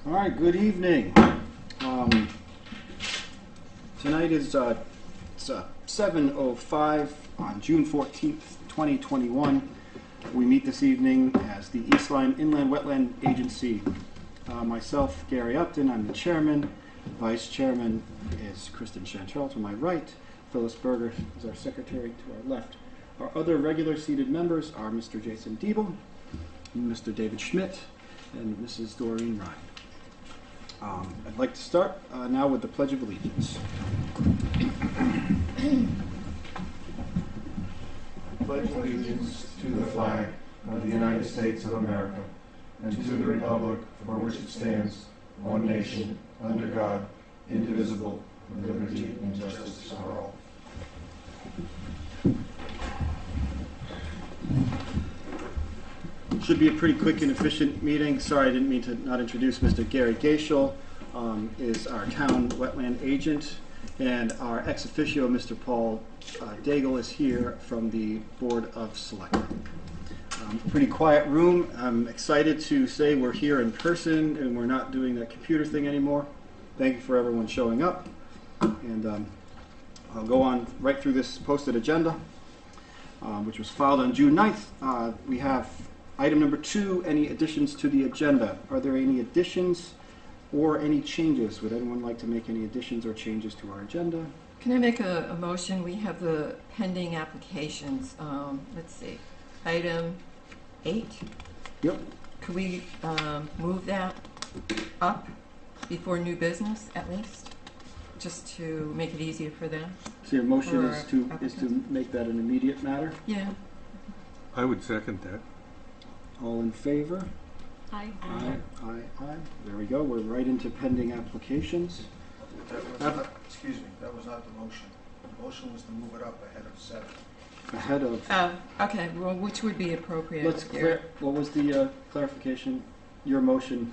All right, good evening. Tonight is 7:05 on June 14th, 2021. We meet this evening as the East Lyme Inland Wetland Agency. Myself, Gary Upton, I'm the chairman. Vice chairman is Kristen Chantrell to my right. Phyllis Berger is our secretary to our left. Our other regular seated members are Mr. Jason Diebel, Mr. David Schmidt, and Mrs. Doreen Ryan. I'd like to start now with the Pledge of Allegiance. Pledge allegiance to the flag of the United States of America and to the republic for which it stands, one nation, under God, indivisible, with liberty and justice for all. Should be a pretty quick and efficient meeting. Sorry, I didn't mean to not introduce Mr. Gary Gaishel, is our town wetland agent, and our ex officio, Mr. Paul Daigle, is here from the Board of Selectmen. Pretty quiet room. I'm excited to say we're here in person and we're not doing that computer thing anymore. Thank you for everyone showing up. And I'll go on right through this posted agenda, which was filed on June 9th. We have item number 2, any additions to the agenda. Are there any additions or any changes? Would anyone like to make any additions or changes to our agenda? Can I make a motion? We have the pending applications. Let's see, item 8. Yep. Could we move that up before new business at least, just to make it easier for them? So your motion is to applicants. make that an immediate matter? Yeah. I would second that. All in favor? Aye. Aye. There we go. We're right into pending applications. Excuse me, that was not the motion. The motion was to move it up ahead of 7. Ahead of. Okay. Well, which would be appropriate? Let's clear. What was the clarification? Your motion.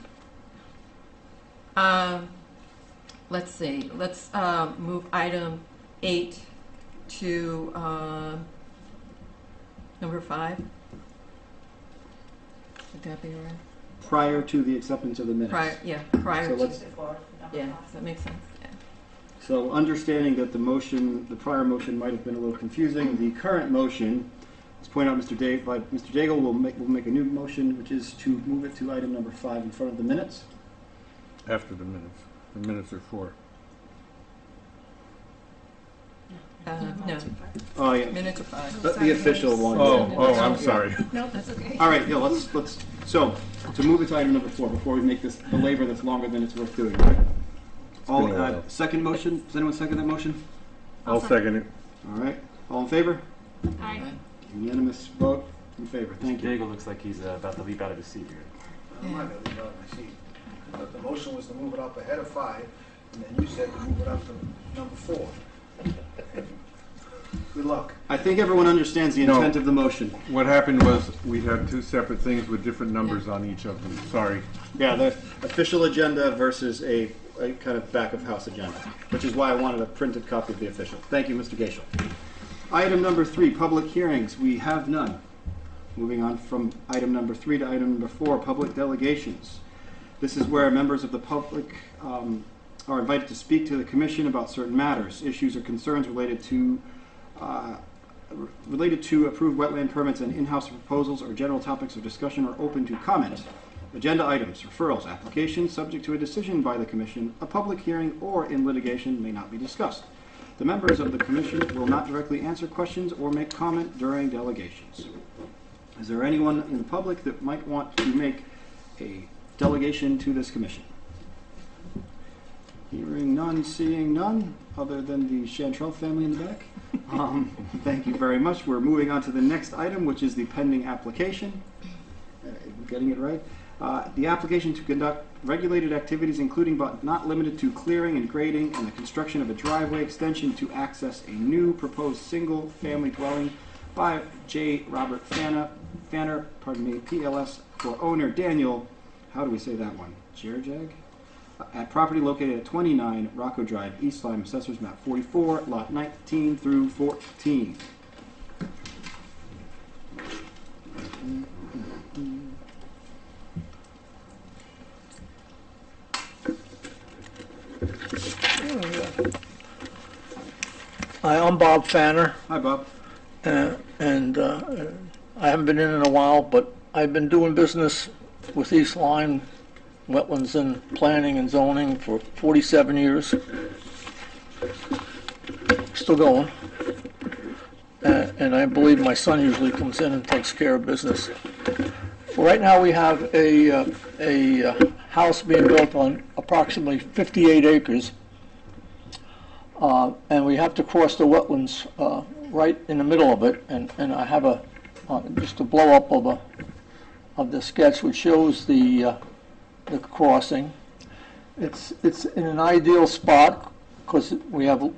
Let's see. Let's move item 8 to number 5. Would that be all right? Prior to the acceptance of the minutes. Prior So to. let's. Yeah. Does that make sense? Yeah. So understanding that the prior motion might have been a little confusing, the current motion, let's point out Mr. Daigle will make a new motion, which is to move it to item number 5 in front of the minutes. After the minutes. The minutes are 4. No. Oh yeah. Minutes of 5. The official one. I'm sorry. No, that's okay. All right, yeah, let's, so, to move it to item number 4, before we make this a labor that's longer than it's worth doing, right? All, been a while. second motion, does anyone second that motion? I'll second it. All right, all in favor? Aye. Unanimous vote in favor, thank you. Daigle looks like he's about to leap out of his seat here. I'm not going to leave out my seat. But the motion was to move it up ahead of 5, and then you said to move it up to number 4. Good luck. I think everyone understands the No. intent of the motion. What happened was we had 2 separate things with different numbers on each of them. Sorry. Yeah, the official agenda versus a kind of back of house agenda, which is why I wanted a printed copy of the official. Thank you, Mr. Gaishel. Item number 3, public hearings. We have none. Moving on from item number 3 to item number 4, public delegations. This is where members of the public are invited to speak to the commission about certain matters, issues or concerns related to approved wetland permits and in-house proposals, or general topics of discussion are open to comment. Agenda items, referrals, applications subject to a decision by the commission, a public hearing, or in litigation may not be discussed. The members of the commission will not directly answer questions or make comment during delegations. Is there anyone in the public that might want to make a delegation to this commission? Hearing none, seeing none, other than the Chantrell family in the back. Thank you very much. We're moving on to the next item, which is the pending application. Getting it right? The application to conduct regulated activities, including but not limited to clearing and grading and the construction of a driveway extension to access a new proposed single-family dwelling by J. Robert Fanner, PLS, for owner Daniel, how do we say that one? Jerjag? At property located at 29 Rocco Drive, East Lyme, Assessors Map 44, Lot 19 through 14. Hi, I'm Bob Fanner, Hi, Bob. and I haven't been in a while, but I've been doing business with East Lyme, wetlands and planning and zoning for 47 years. Still going. And I believe my son usually comes in and takes care of business. Right now we have a house being built on approximately 58 acres. And we have to cross the wetlands right in the middle of it. And I have just a blow up of the sketch which shows the crossing. It's in an ideal spot because we have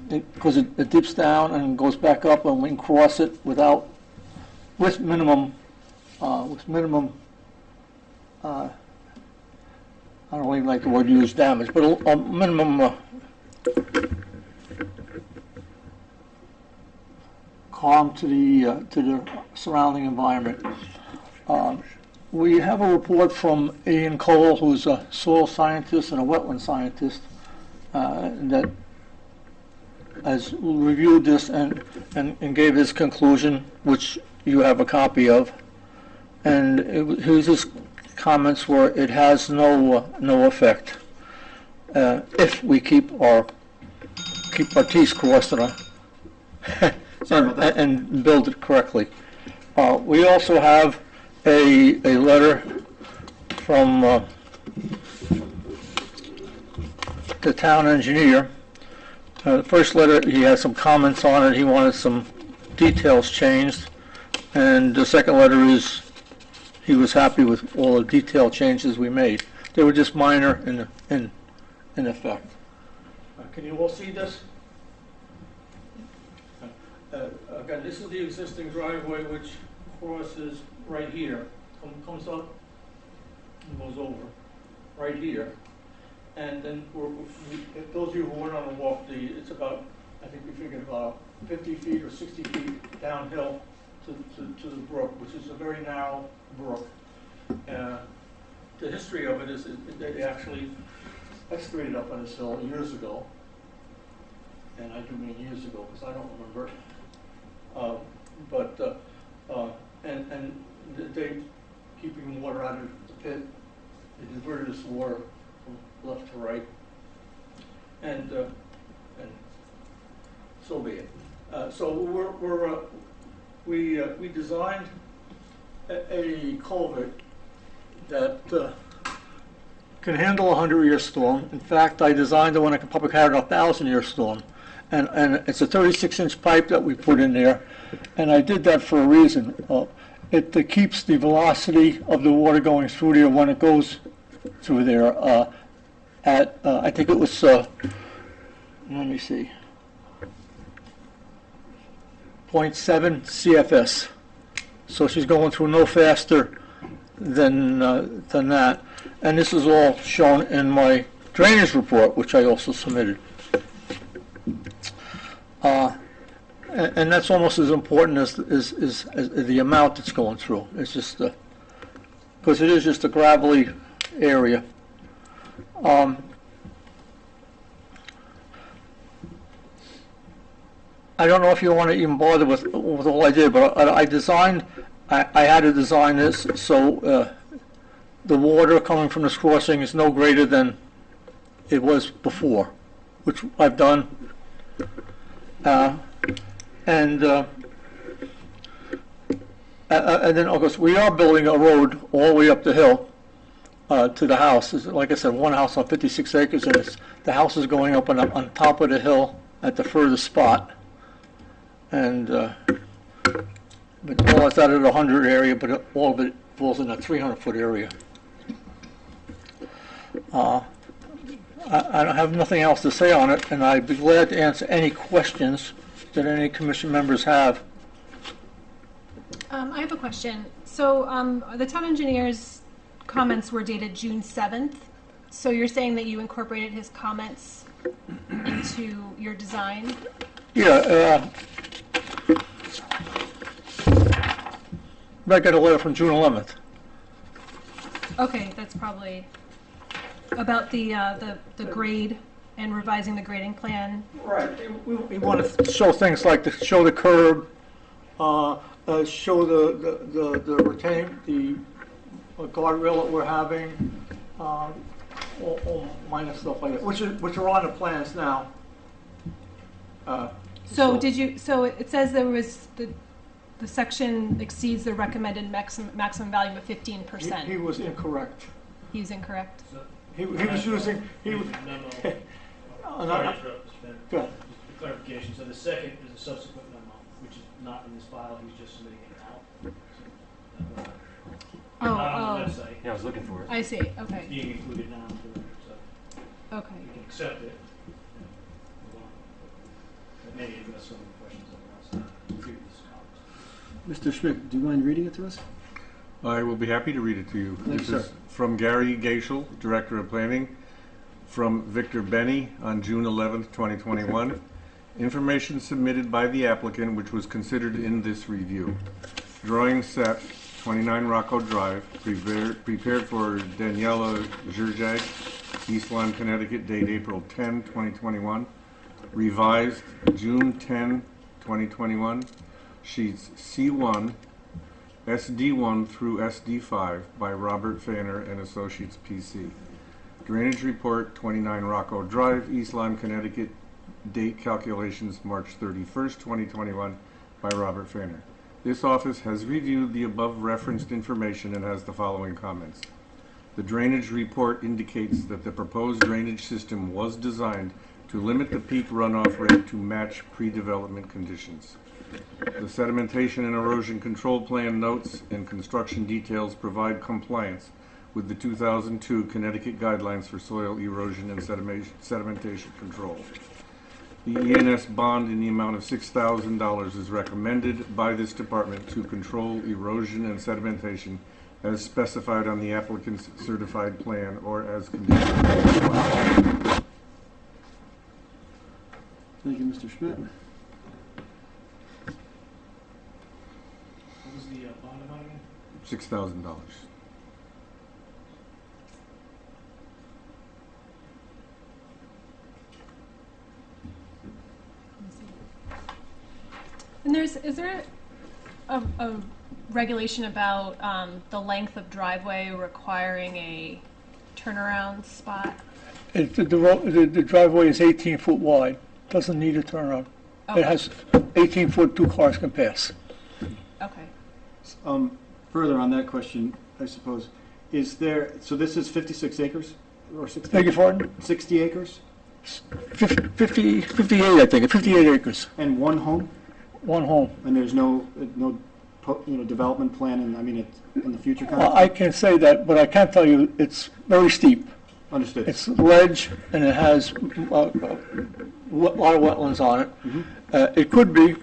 because it dips down and goes back up, and we can cross it with minimum I don't even like the word use damage, but a minimum harm to the surrounding environment. We have a report from Ian Cole, who's a soil scientist and a wetland scientist, that has reviewed this and gave his conclusion, which you have a copy of. And his comments were, it has no effect if we keep our T's crossed Sorry about that. and build it correctly. We also have a letter from the town engineer. The first letter, he has some comments on it. He wanted some details changed. And the second letter is he was happy with all the detail changes we made. They were just minor in effect. Can you all see this? Again, this is the existing driveway which crosses right here, comes up and goes over right here. And then if those of you who went on the walk, it's about, I think we figured about 50 feet or 60 feet downhill to the brook, which is a very narrow brook. The history of it is that they actually excavated up on this hill years ago. And I do mean years ago because I don't remember. And they, keeping water out of the pit, they diverted this water from left to right, and so be it. So we designed a culvert that can handle a 100-year storm. In fact, I designed the one that could probably handle a 1,000-year storm. And it's a 36-inch pipe that we put in there, and I did that for a reason. It keeps the velocity of the water going through there when it goes through there at, I think it was, let me see, 0.7 CFS. So she's going through no faster than that. And this is all shown in my drainage report, which I also submitted. And that's almost as important as the amount that's going through. It's just because it is just a gravelly area. I don't know if you want to even bother with all I did, but I had to design this so the water coming from this crossing is no greater than it was before, which I've done. And then, of course, we are building a road all the way up the hill to the house. Like I said, one house on 56 acres, and the house is going up on top of the hill at the furthest spot. And but all it's out of the 100 area, but all of it falls in that 300-foot area. I don't have nothing else to say on it, and I'd be glad to answer any questions that any commission members have. I have a question. So the town engineer's comments were dated June 7th. So you're saying that you incorporated his comments into your design? Yeah. I got a letter from June 11th. Okay, that's probably... About the grade and revising the grading plan. Right, we want to show things like show the curb, show the retain, the guardrail that we're having, all minor stuff like that, which are on the plans now. So did you, so it says there was, the section exceeds the recommended maximum value of 15%. He was incorrect. He was incorrect? He was using, Memo. Sorry uh, to interrupt, Mr. Chairman. Go ahead. Just for clarification, so the second is a subsequent memo, which is not in this file, he's just submitting it now. So, not on the website. Yeah, I was looking for it. I see, It's okay, being included now, so okay. you can accept it. Move on. That may address some of the questions that were asked in previous comments. Mr. Schmidt, do you mind reading it to us? I will be happy to read it to you. Thank you, This is from Gary Gaishel, Director of Planning, from Victor Benny on June 11th, 2021. Information submitted by the applicant which was considered in this review. Drawing set, 29 Rocco Drive, prepared for Daniela Zherzag, East Lyme, Connecticut, date April 10, 2021. Revised June 10, 2021. Sheets C1, SD1 through SD5 by Robert Fanner and Associates PC. Drainage report, 29 Rocco Drive, East Lyme, Connecticut. Date calculations, March 31st, 2021 by Robert Fanner. This office has reviewed the above referenced information and has the following comments. The drainage report indicates that the proposed drainage system was designed to limit the peak runoff rate to match pre-development conditions. The sedimentation and erosion control plan notes and construction details provide compliance with the 2002 Connecticut Guidelines for Soil Erosion and Sedimentation Control. The E&S bond in the amount of $6,000 is recommended by this department to control erosion and sedimentation as specified on the applicant's certified plan or as conditioned. Thank you, Mr. Schmidt. What was the bond amount again? $6,000. And is there a regulation about the length of driveway requiring a turnaround spot? The driveway is 18 foot wide, doesn't need a turnaround. Okay. It has 18 foot, 2 cars can pass. Okay. Further on that question, I suppose, is there, so this is 56 acres or 60? Beg your pardon? 60 acres 58, I think, 58 acres, and one home, one home. and there's no development plan, and I mean, in the future. Well, I can say that, but I can't tell you, it's very steep. Understood. It's ledge, and it has a lot of wetlands on it. Mm-hmm. It could be,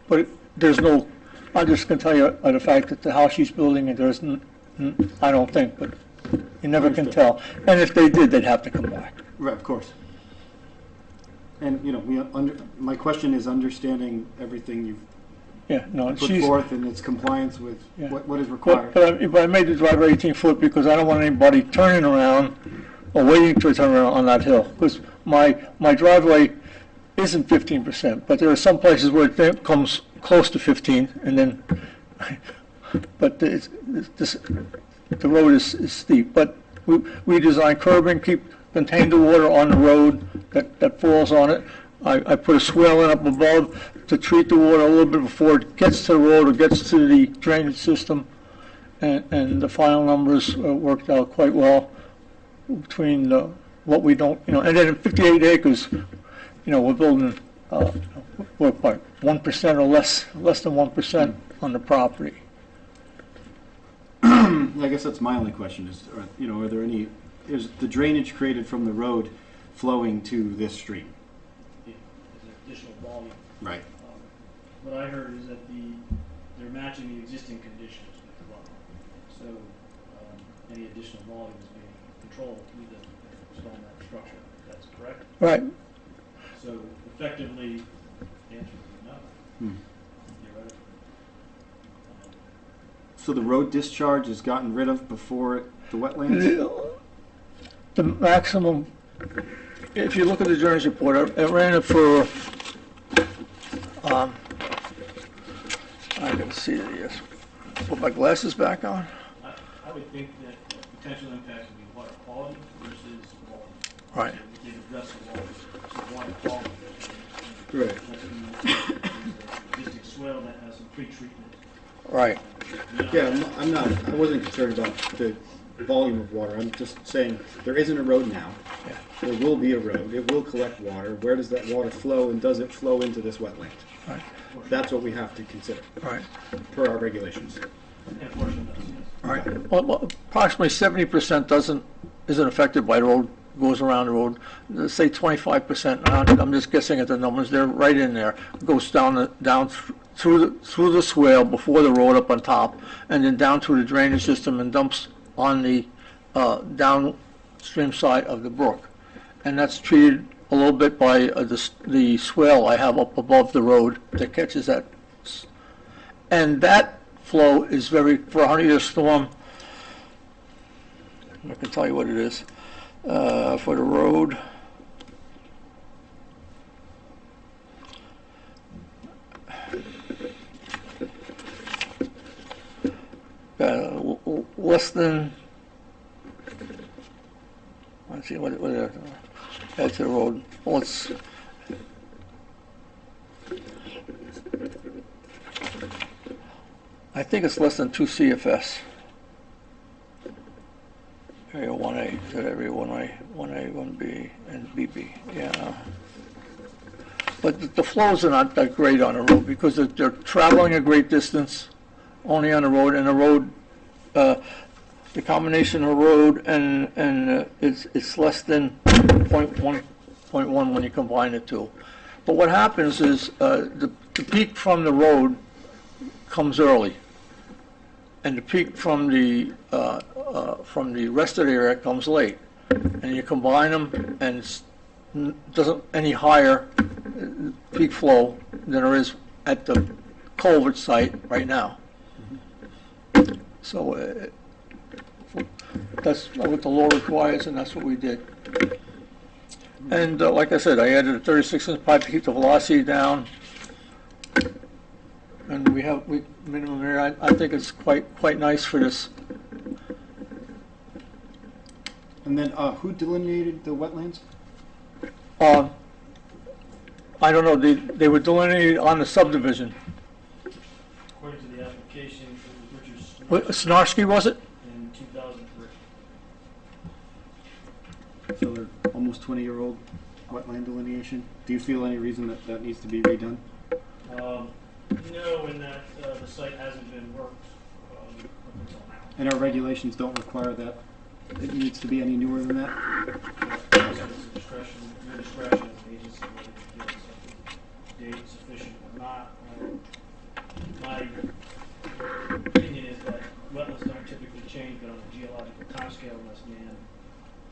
but there's no, I just can tell you the fact that the house she's building, and there's, I don't think, but you never can tell. And if they did, they'd have to come back. Right, of course. And, my question is understanding everything you've Yeah, no, put she's, forth and its compliance with Yeah. what is required. but I made the driveway 18 foot because I don't want anybody turning around or waiting to turn around on that hill. Because my driveway isn't 15%, but there are some places where it comes close to 15, and then, but the road is steep. But we design curbing, contain the water on the road that falls on it. I put a swale in up above to treat the water a little bit before it gets to the road or gets to the drainage system. And the final numbers worked out quite well between what we don't, and then in 58 acres, we're building, we're what, 1% or less than 1% on the property. I guess that's my only question is, are there any, is the drainage created from the road flowing to this stream? There's an additional volume. Right. What I heard is that they're matching the existing conditions with the runoff. So any additional volume is being controlled through the stormwater structure. That's correct? Right. So effectively, the answer would be no. Theoretically. So the road discharge is gotten rid of before the wetlands? The maximum, if you look at the drainage report, I ran it for, I can see it, yes. Put my glasses back on. I would think that potential impacts would be water quality versus volume. Right. So we did address the water quality. Right. There's an existing swale that has some pre-treatment. Right. Yeah, I wasn't concerned about the volume of water. I'm just saying there isn't a road now. Yeah. There will be a road. It will collect water. Where does that water flow, and does it flow into this wetland? Right. That's what we have to consider Right. per our regulations. And portion does, yes. Right. Well, approximately 70% isn't affected by the road, goes around the road. Let's say 25%. I'm just guessing at the numbers. They're right in there. Goes down through the swale before the road up on top, and then down through the drainage system and dumps on the downstream side of the brook. And that's treated a little bit by the swale I have up above the road that catches that. And that flow is for a 100-year storm, I can tell you what it is, for the road. Less than, let's see, what that's the road. Well, I think it's less than 2 CFS. Area 1A, is that area 1A, 1B, and BB, yeah. But the flows are not that great on the road because they're traveling a great distance only on the road, and the road, the combination of road and it's less than 0.1 when you combine the two. But what happens is the peak from the road comes early, and the peak from the rest of the area comes late, and you combine them, and it doesn't any higher peak flow than there is at the culvert site right now. So that's what the law requires, and that's what we did. And like I said, I added a 36-inch pipe to keep the velocity down. And we minimum area. I think it's quite nice for this. And then who delineated the wetlands? I don't know. They were delineated on the subdivision. According to the application, it was Richard What, Snarsky, was it? in 2003. So they're almost 20-year-old wetland delineation. Do you feel any reason that needs to be redone? No, in that the site hasn't been worked up until now. And our regulations don't require that it needs to be any newer than that? So it's a discretion, your discretion as an agency whether to give something date sufficient or not. My opinion is that wetlands don't typically change, but on a geological timescale unless man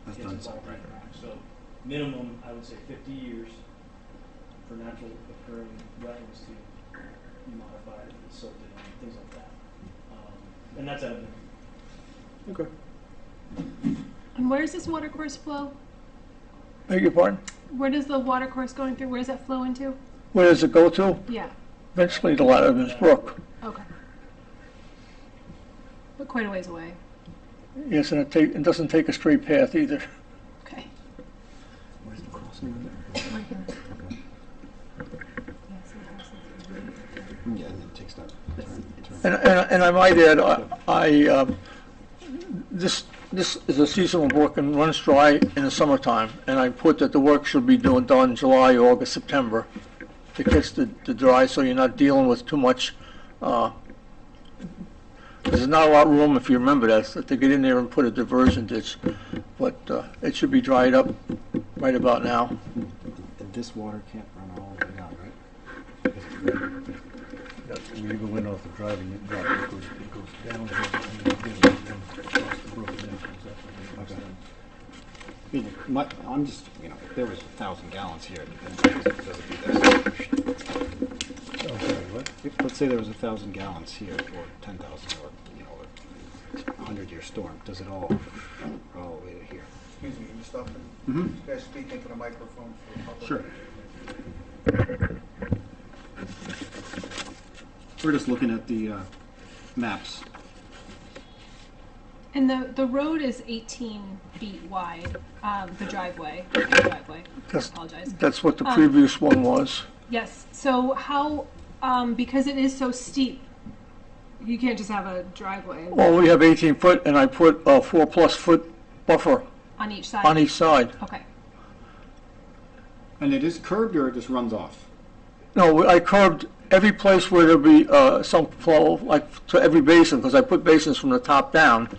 That's gets done involved something. right now. So minimum, I would say 50 years for natural occurring wetlands to be modified, silted, and things like that. And that's at a minimum. Okay. And where does this water course flow? Beg your pardon? Where does the water course going through, where does that flow into? Where does it go to? Yeah, Eventually to Lattimers Brook. okay. But quite a ways away. Yes, and it doesn't take a straight path either. Okay. Where's the crossing Right here. Yeah, and then it takes that turn. And I might add, this is a seasonal brook and runs dry in the summertime, and I put that the work should be done July, August, September to catch the dry, so you're not dealing with too much. There's not a lot of room, if you remember that, to get in there and put a diversion ditch, but it should be dried up right about now. And this water can't run all the way down, right? When you go in off the driving, it goes down here, and then across the brook, and then it comes up. Okay. I mean, I'm just, if there was 1,000 gallons here, then does it do this? Oh, sorry, what? Let's say there was 1,000 gallons here, or 10,000, or, a 100-year storm. Does it all the way to here? Excuse me, Mm-hmm. You guys speak into the microphone for the public. Sure. We're just looking at the maps. And the road is 18 feet wide, the driveway. That's, Apologize. that's what the previous one was. Yes, so how, because it is so steep, you can't just have a driveway Well, we have 18 foot, and I put a 4+ foot buffer on each side? on each side. Okay, And it is curbed or it just runs off? No, I curbed every place where there'd be some flow, like to every basin, because I put basins from the top down.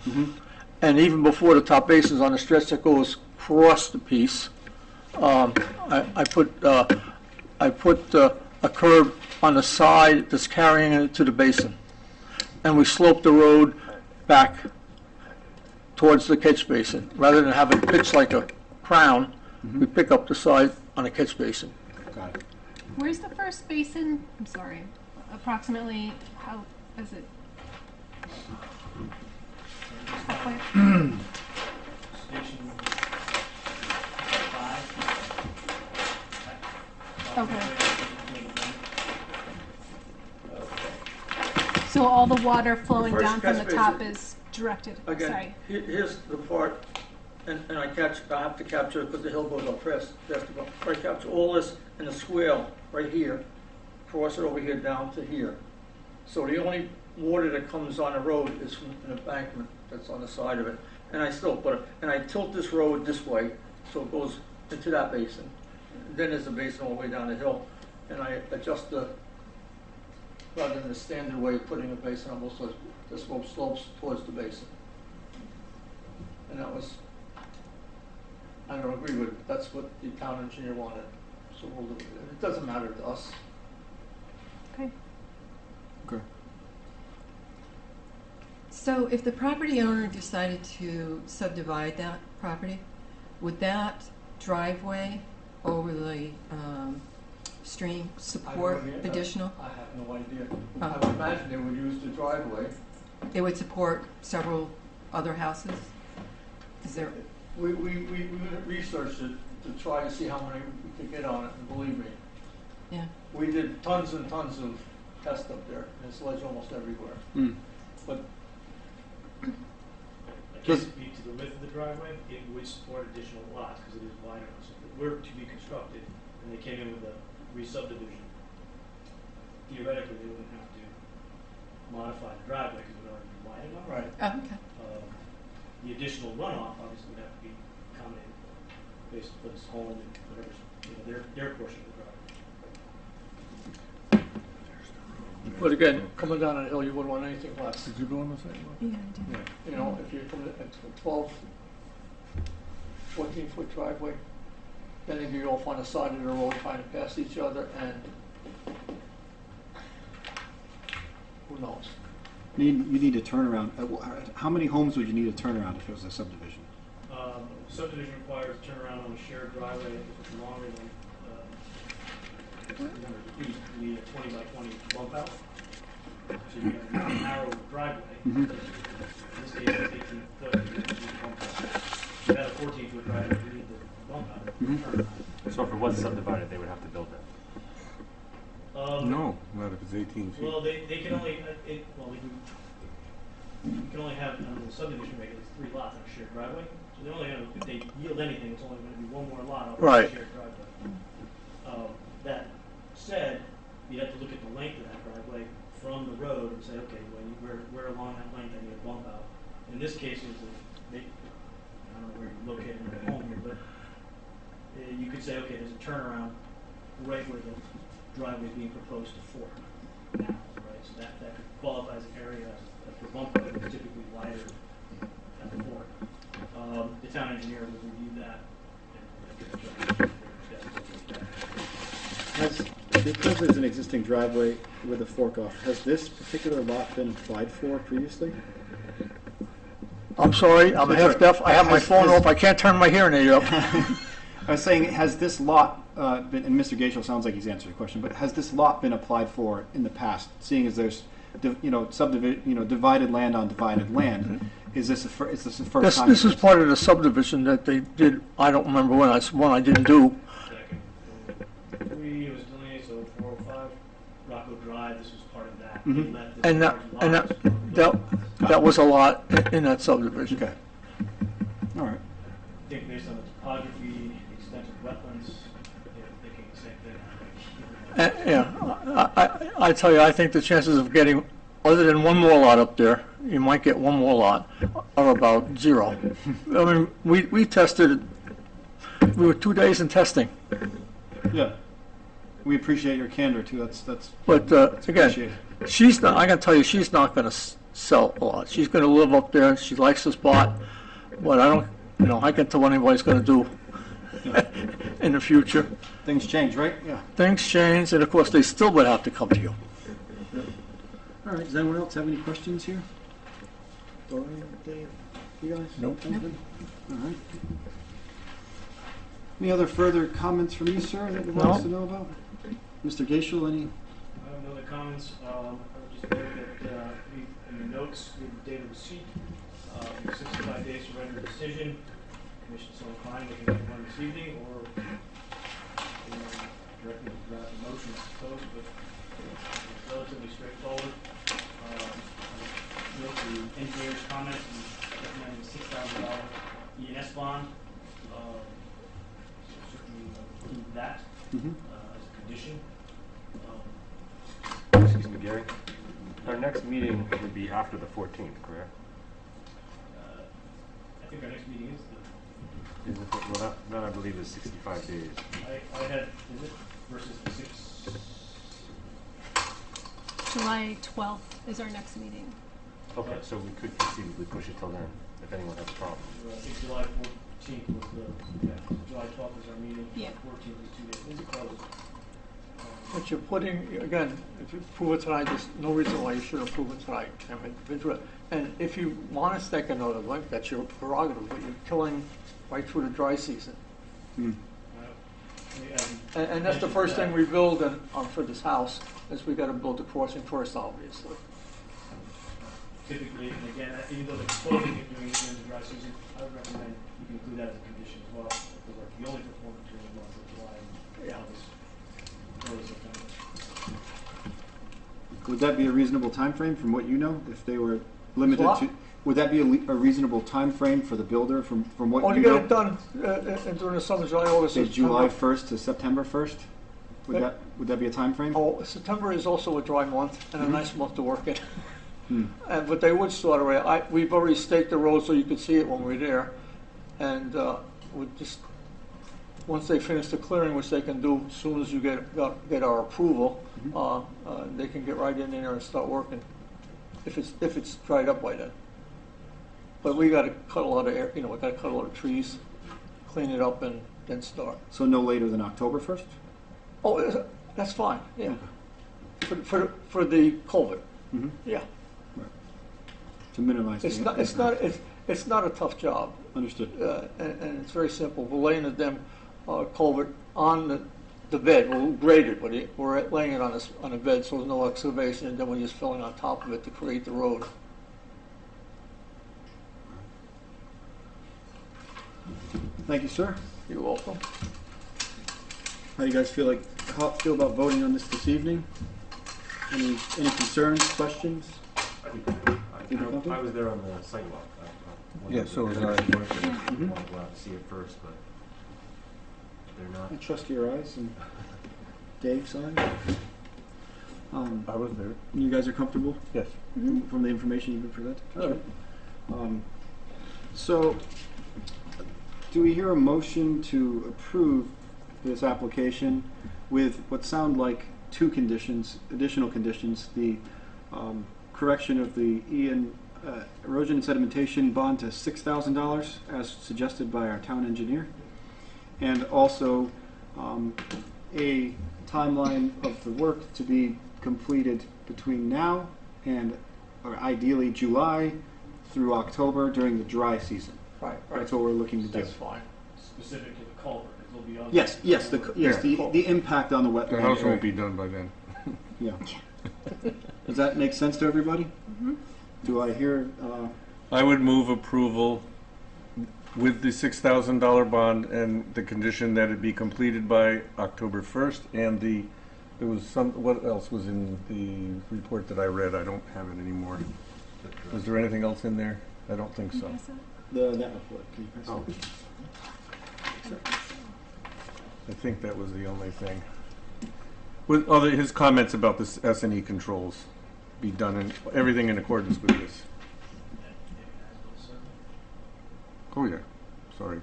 And even before the top basins on the stretch that goes across the piece, I put a curb on the side that's carrying it to the basin. And we sloped the road back towards the catch basin. Rather than have it pitch like a crown, we pick up the side on a catch basin. Got it. where's the first basin? I'm sorry, approximately, how is it? Halfway? Station 5. Okay. So all the water flowing First down from the catch top basin. is directed, Again, sorry. here's the part, and I have to capture it because the hill goes up fast. I capture all this in a swale right here, cross it over here down to here. So the only water that comes on the road is from an embankment that's on the side of it. And I still put it, and I tilt this road this way, so it goes into that basin. Then there's a basin all the way down the hill, and I adjust rather than the standard way of putting a basin, almost like the slope slopes towards the basin. And that was, I don't agree with it, that's what the town engineer wanted, so we'll do it. It doesn't matter to us. Okay. Okay. So if the property owner decided to subdivide that property, would that driveway over the stream support additional? I have no idea. Oh. I would imagine they would use the driveway. It would support several other houses? Is there, We researched it to try to see how many we could get on it, and believe me, yeah. we did tons and tons of tests up there, and there's ledge almost everywhere. Mm. But I can't speak to the width of the driveway, it would support additional lots because it is wider. So if it were to be constructed and they came in with a re-subdivision, theoretically they wouldn't have to modify the driveway because it would already be wide enough. right. Oh, okay. The additional runoff obviously would have to be accommodated based on this home and whatever, their portion of the driveway. But again, coming down the hill, you wouldn't want anything less. Did you go on the sidewalk? Yeah, I did. You know, if you're coming at a 12, 14-foot driveway, then if you're off on the side of the road trying to pass each other, and who knows? You need a turnaround. How many homes would you need a turnaround if it was a subdivision? Subdivision requires a turnaround on a shared driveway if it's longer than 300 feet. You need a 20 by 20 bump out. So you have a narrow driveway. In this case, it's 18 foot. You need a bump out. If you had a 14-foot driveway, you need the bump out. Turnaround. So if it was subdivided, they would have to build that. No, not if it's 18 feet. Well, they can only, you can only have, under the subdivision regulations, 3 lots on a shared driveway. So they're only gonna, if they yield anything, it's only gonna be one more lot on Right. a shared driveway. That said, you have to look at the length of that driveway from the road and say, okay, where along that length I need a bump out. In this case, I don't know where you're located in the home here, but you could say, okay, there's a turnaround right where the driveway being proposed to fork now, right? So that could qualify as an area for bump out, it's typically wider at the fork. The town engineer would review that Because there's an existing driveway with a fork off, has this particular lot been applied for previously? I'm sorry, I'm half deaf, I have my phone off, I can't turn my hearing aid up. I was saying, has this lot been, and Mr. Gaishel sounds like he's answered the question, but has this lot been applied for in the past, seeing as there's, divided land on divided land? Is this the first time? This is part of the subdivision that they did, I don't remember when, that's one I didn't do. Second. It was delineated, so 405 Rocco Drive, this was part of that. Mhm. They let this And large lot was that was a lot in that subdivision. Okay. All right. I think based on the topography, the extent of wetlands, they're thinking the same thing. Yeah, I tell you, I think the chances of getting, other than one more lot up there, you might get one more lot, are about 0. I mean, we tested, we were 2 days in testing, Yeah. We appreciate your candor too. That's but again, appreciated. she's not, I can tell you, she's not gonna sell a lot. She's gonna live up there, she likes the spot, but I don't, I can tell what anybody's gonna do in the future. Things change, right? Yeah. Things change, and of course, they still would have to come to you. All right. Does anyone else have any questions here? Dorian, Dave, you guys? Nope. All right. Any other further comments from you, sir, that you want us to know about? Mr. Gaishel, any? I have no other comments. I would just note that in the notes, we have the date of receipt, 65 days to render a decision. Commission so inclined, we can make one this evening, or directly draft a motion, I suppose, but it's relatively straightforward. Note the engineer's comments and recommending $6,000 E&S bond. So certainly include that as a condition. Excuse me, Gary. Our next meeting would be after the 14th, correct? I think our next meeting is the, Is it, well, that I believe is 65 days. I had, is it, versus the 6th? July 12th is our next meeting. Okay, so we could conceivably push it till then, if anyone has a problem. I think July 14th was the, July 12th is our meeting. Yeah. 14th is 2 days. It's closed. But you're putting, again, if you approve it tonight, there's no reason why you shouldn't approve it tonight. I mean, and if you want to take another look, that's your prerogative, but you're killing right through the dry season. And that's the first thing we build for this house, is we got to build the crossing first, obviously. Typically, and again, even though they're closing it during the dry season, I would recommend you can include that as a condition as well. Because the only performance during the month of July and August, early September. Would that be a reasonable time frame from what you know? If they were limited What? to, would that be a reasonable time frame for the builder from what Oh, you you know? get it done during the summer, July, August, Say September. July 1st to September 1st? Would that be a time frame? Oh, September is also a dry month and a nice month to work in. Hmm. But they would start already. We've already staked the road so you could see it when we're there. And would just, once they finish the clearing, which they can do as soon as you get our approval, they can get right in there and start working, if it's dried up by then. But we got to cut a lot of air, we got to cut a lot of trees, clean it up, and then start. So no later than October 1st? Oh, that's fine. Yeah, for the culvert. Mm-hmm. Yeah, To minimize it's the it's not a tough job. Understood. And it's very simple. We're laying the culvert on the bed. We'll grade it, but we're laying it on a bed, so there's no excavation, and then we're just filling on top of it to create the road. Thank you, sir. You're welcome. How do you guys feel about voting on this evening? Any concerns, questions? I was there on the sidewalk. Yeah, so was I. I wanted to go out and see it first, but they're not. I trust your eyes and Dave's eyes. I was there. You guys are comfortable Yes. from the information you've been presented? Sure. So, do we hear a motion to approve this application with what sound like two conditions, additional conditions, the correction of the erosion and sedimentation bond to $6,000 as suggested by our town engineer, and also a timeline of the work to be completed between now and, or ideally, July through October during the dry season. Right. That's what we're looking to do. That's fine. Specific to the culvert, it'll be on. Yes, the impact on the wetland. The house area. won't be done by then. Yeah. Does that make sense to everybody? Mm-hmm. Do I hear I would move approval with the $6,000 bond and the condition that it be completed by October 1st, and there was what else was in the report that I read? I don't have it anymore. Was there anything else in there? I don't think so. That report, can you pass it? I think that was the only thing. With his comments about the S&E controls be done in everything in accordance with this. Oh yeah, sorry.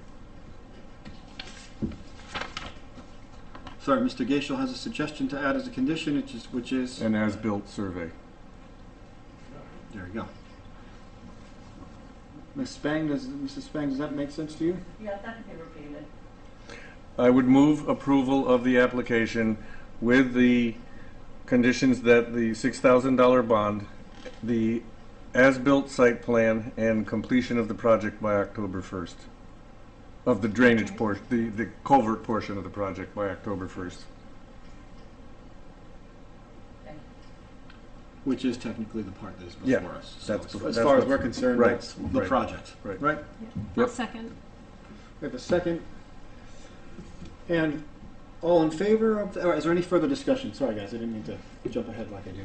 Sorry, Mr. Gaishel has a suggestion to add as a condition, which is An as-built survey. there we go. Mrs. Spang, does that make sense to you? Yeah, that can be repeated. I would move approval of the application with the conditions that the $6,000 bond, the as-built site plan, and completion of the project by October 1st. Of the drainage portion, the culvert portion of the project by October 1st. Which is technically the part that is before Yeah, us. So that's as bef- far as that's we're concerned, right, that's the right, project, right. right? I'll Yep. second. We have a second. And all in favor of, or is there any further discussion? Sorry, guys, I didn't mean to jump ahead like I do.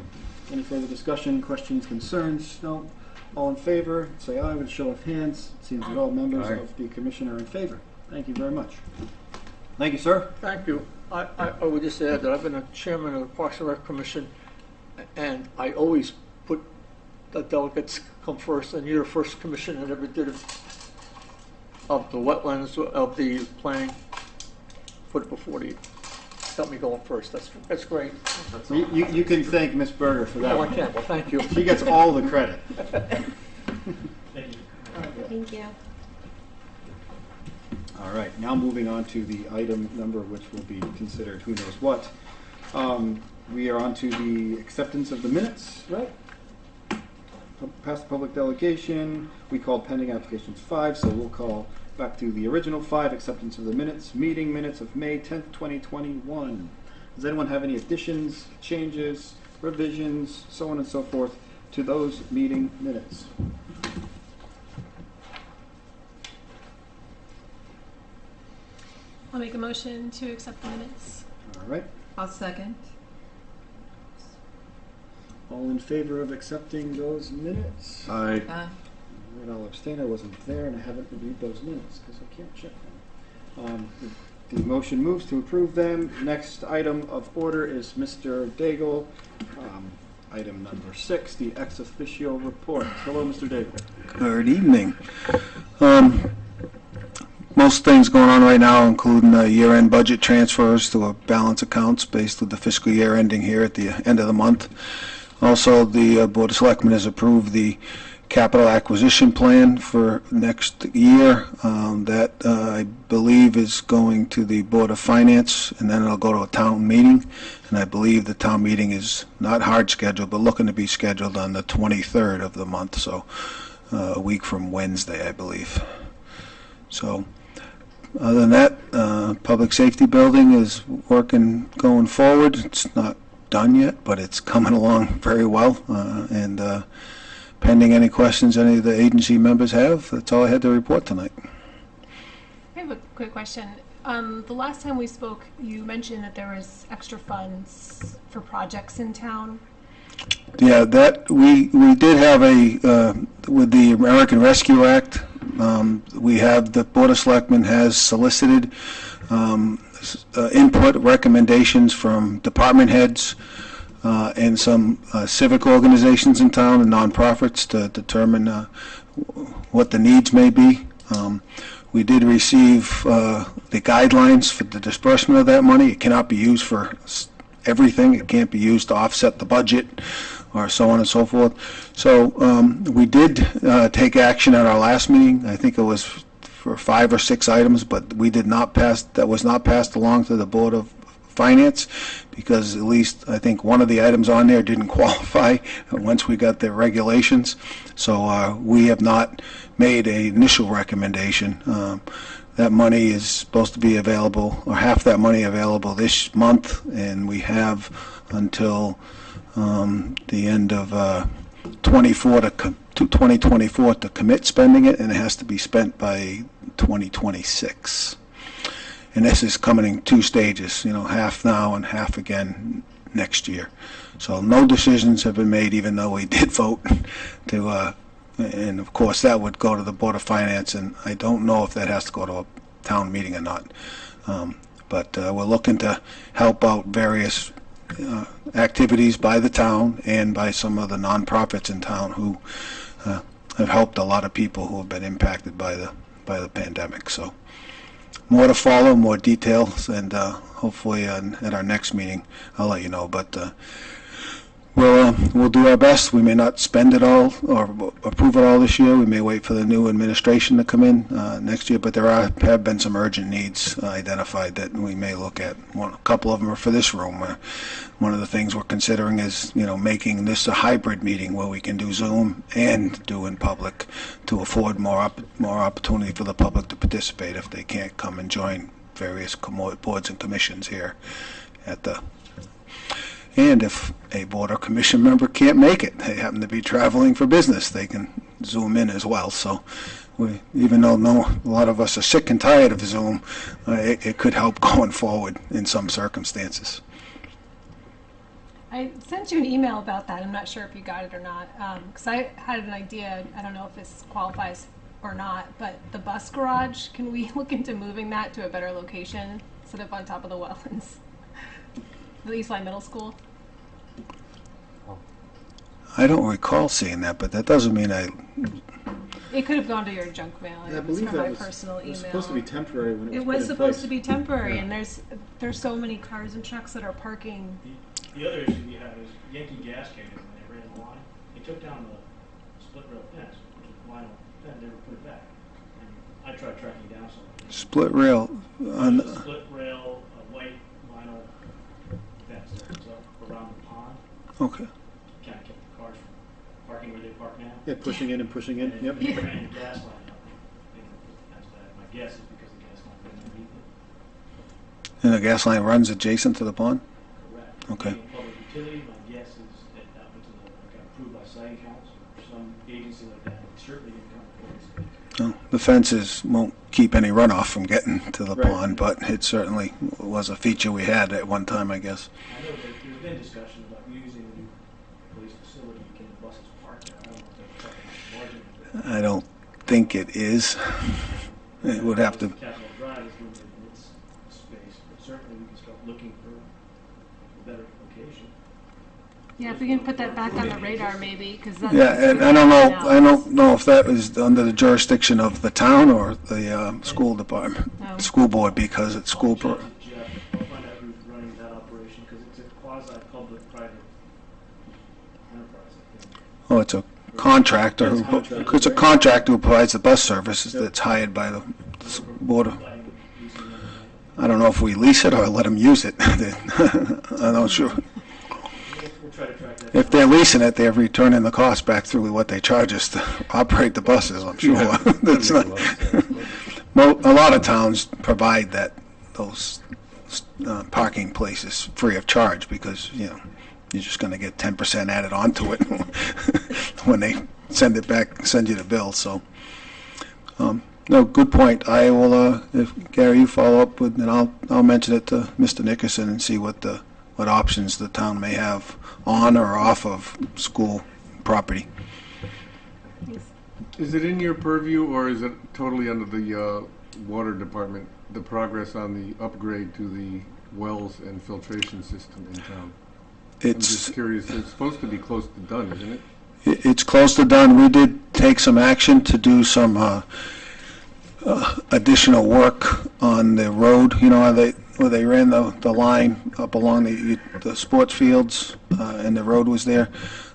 Any further discussion, questions, concerns? No? All in favor, say aye with a show of hands. It seems that all members Aye. of the commission are in favor. Thank you very much. Thank you, sir. Thank you. I would just add that I've been a chairman of the Parks and Rec Commission, and I always put the delegates come first, and you're the first commission that ever did it of the wetlands, of the planning, put it before you. Got me going first. That's great. You can thank Ms. Berger for that Oh, I one. can. Well, thank you. She gets all the credit. Thank you. Thank you. All right, now moving on to the item number which will be considered who knows what. We are on to the acceptance of the minutes, right? Past public delegation, we called pending applications 5, so we'll call back to the original 5, acceptance of the minutes, meeting minutes of May 10th, 2021. Does anyone have any additions, changes, revisions, so on and so forth to those meeting minutes? I'll make a motion to accept the minutes. All right. I'll second. All in favor of accepting those minutes? Aye. And I'll abstain, I wasn't there, and I haven't reviewed those minutes, because I can't check them. The motion moves to approve them. Next item of order is Mr. Daigle. Item number 6, the ex officio report. Hello, Mr. Daigle. Good evening. Most things going on right now, including year-end budget transfers to our balance accounts based with the fiscal year ending here at the end of the month. Also, the Board of Selectmen has approved the capital acquisition plan for next year. That I believe is going to the Board of Finance, and then it'll go to a town meeting. And I believe the town meeting is not hard scheduled, but looking to be scheduled on the 23rd of the month, so a week from Wednesday, I believe. So, other than that, public safety building is going forward. It's not done yet, but it's coming along very well. And pending any questions any of the agency members have, that's all I had to report tonight. I have a quick question. The last time we spoke, you mentioned that there was extra funds for projects in town. Yeah, that we did have with the American Rescue Act. We have the Board of Selectmen has solicited input, recommendations from department heads and some civic organizations in town and nonprofits to determine what the needs may be. We did receive the guidelines for the disbursement of that money. It cannot be used for everything. It can't be used to offset the budget or so on and so forth. So we did take action at our last meeting. I think it was for 5 or 6 items, but we did not pass, that was not passed along to the Board of Finance, because at least I think one of the items on there didn't qualify once we got the regulations. So we have not made an initial recommendation. That money is supposed to be available, or half that money available this month, and we have until the end of 24 to 2024 to commit spending it, and it has to be spent by 2026. And this is coming in 2 stages, half now and half again next year. So no decisions have been made, even though we did vote to, and of course that would go to the Board of Finance, and I don't know if that has to go to a town meeting or not. But we're looking to help out various activities by the town and by some of the nonprofits in town who have helped a lot of people who have been impacted by the pandemic. So more to follow, more details, and hopefully at our next meeting I'll let you know. But we'll do our best. We may not spend it all or approve it all this year. We may wait for the new administration to come in next year. But there have been some urgent needs identified that we may look at. A couple of them are for this room. One of the things we're considering is, making this a hybrid meeting where we can do Zoom and do in public to afford more opportunity for the public to participate if they can't come and join various boards and commissions here at the. And if a board or commission member can't make it, they happen to be traveling for business, they can Zoom in as well. So even though a lot of us are sick and tired of Zoom, it could help going forward in some circumstances. I sent you an email about that. I'm not sure if you got it or not, because I had an idea. I don't know if this qualifies or not, but the bus garage, can we look into moving that to a better location instead of on top of the wetlands? The East Lyme Middle School? I don't recall seeing that, but that doesn't mean It could have gone to your junk mail. I It was believe from that my was, personal it was email. supposed to be temporary when it was It put was in supposed place. to be temporary, Yeah. and there's so many cars and trucks that are parking. The other issue we have is Yankee Gas came in when they ran the line. They took down the split rail fence, which was vinyl, then never put it back. And I tried tracking down some of it. split rail on. There's a split rail, a white vinyl fence that goes up around the pond. Okay. Kind of kept the cars from parking where they park now. Yeah, pushing in and pushing in. And Yep. they ran the gas line up. They didn't put the fence back. My guess is because the gas line went underneath it. And the gas line runs adjacent to the pond? Correct. Okay. Being a public utility, my guess is that went to got approved by siting council or some agency like that. It certainly didn't come before this. No, the fences won't keep any runoff from getting to the Right. pond, but it certainly was a feature we had at one time, I guess. I know that there's been discussion about using the new police facility, can the buses park there? I don't know if they're parking on the margin. I don't think it is. It would have to, Capitol Drive is limited in its space, but certainly we can start looking for a better location. Yeah, if we can put that back on the radar, maybe, because that's. yeah, and I don't know if that is under the jurisdiction of the town or the school department, No. school board, because it's school. I'll check with Jeff. I'll find out who's running that operation, because it's a quasi-public-private enterprise, I think. Oh, it's a contractor It's who, contractor, it's a right. contractor who provides the bus services that's hired by the board of. Letting using them, I don't know if we lease it or let them use it. I'm not sure. We'll try to track that. If they're leasing it, they're returning the cost back through what they charge us to operate the buses, I'm sure. Yeah, That's that not, makes a lot of sense. a lot of towns provide those parking places free of charge because, you're just going to get 10% added onto it when they send you the bill. So, no, good point. I will, if Gary, you follow up with, and I'll mention it to Mr. Nickerson and see what options the town may have on or off of school property. Is it in your purview, or is it totally under the water department, the progress on the upgrade to the wells and filtration system in town? I'm It's just curious, it's supposed to be close to done, isn't it? it's close to done. We did take some action to do some additional work on the road, where they ran the line up along the sports fields, and the road was there.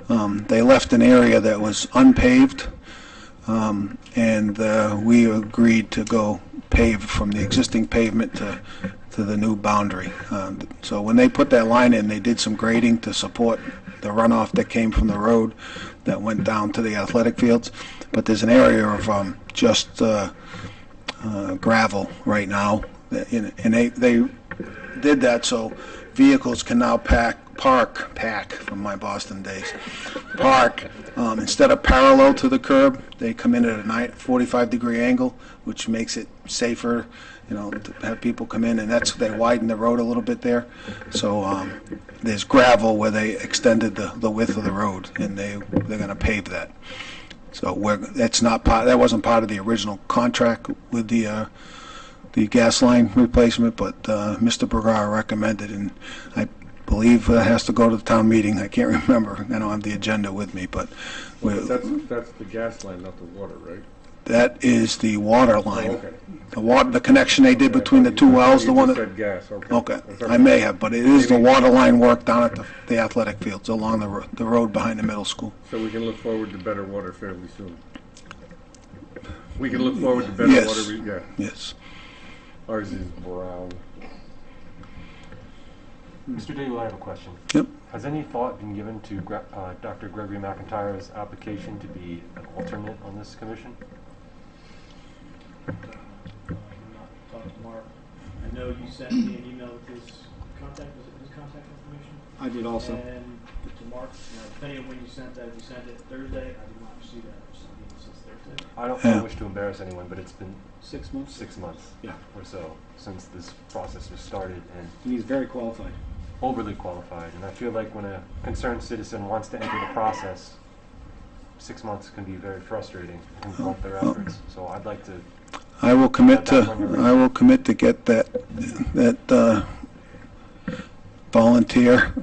They left an area that was unpaved, and we agreed to go pave from the existing pavement to the new boundary. So when they put that line in, they did some grading to support the runoff that came from the road that went down to the athletic fields. But there's an area of just gravel right now, and did that so vehicles can now park from my Boston days, park, instead of parallel to the curb, they come in at a 45-degree angle, which makes it safer, to have people come in, and they widen the road a little bit there. So there's gravel where they extended the width of the road, and they're going to pave that. So that wasn't part of the original contract with the gas line replacement, but Mr. Bergar recommended, and I believe that has to go to the town meeting. I can't remember. I don't have the agenda with me, but That's the gas line, not the water, right? that is the water line. Oh, okay. The connection they did between the two wells, the one You that... said gas, okay. Okay, That's okay. I may have, but it is the water line work down at the athletic fields along the road behind the middle school. So we can look forward to better water fairly soon. We can look forward to better Yes. water, yeah. Yes. Ours is brown. Mr. Daigle, I have a question. Yep. Has any thought been given to Dr. Gregory McIntyre's application to be an alternate on this commission? I'm not talking to Mark. I know you sent me an email with his contact, was it his contact information? I did also. And to Mark, depending on when you sent that, if you sent it Thursday, I did not receive that for some reason since Thursday. I don't Yeah. wish to embarrass anyone, but it's been 6 months? 6 months Yeah. or so since this process was started, and And he's very qualified. overly qualified. And I feel like when a concerned citizen wants to enter the process, 6 months can be very frustrating and blunt their efforts. So I'd like to. I will commit to get that volunteer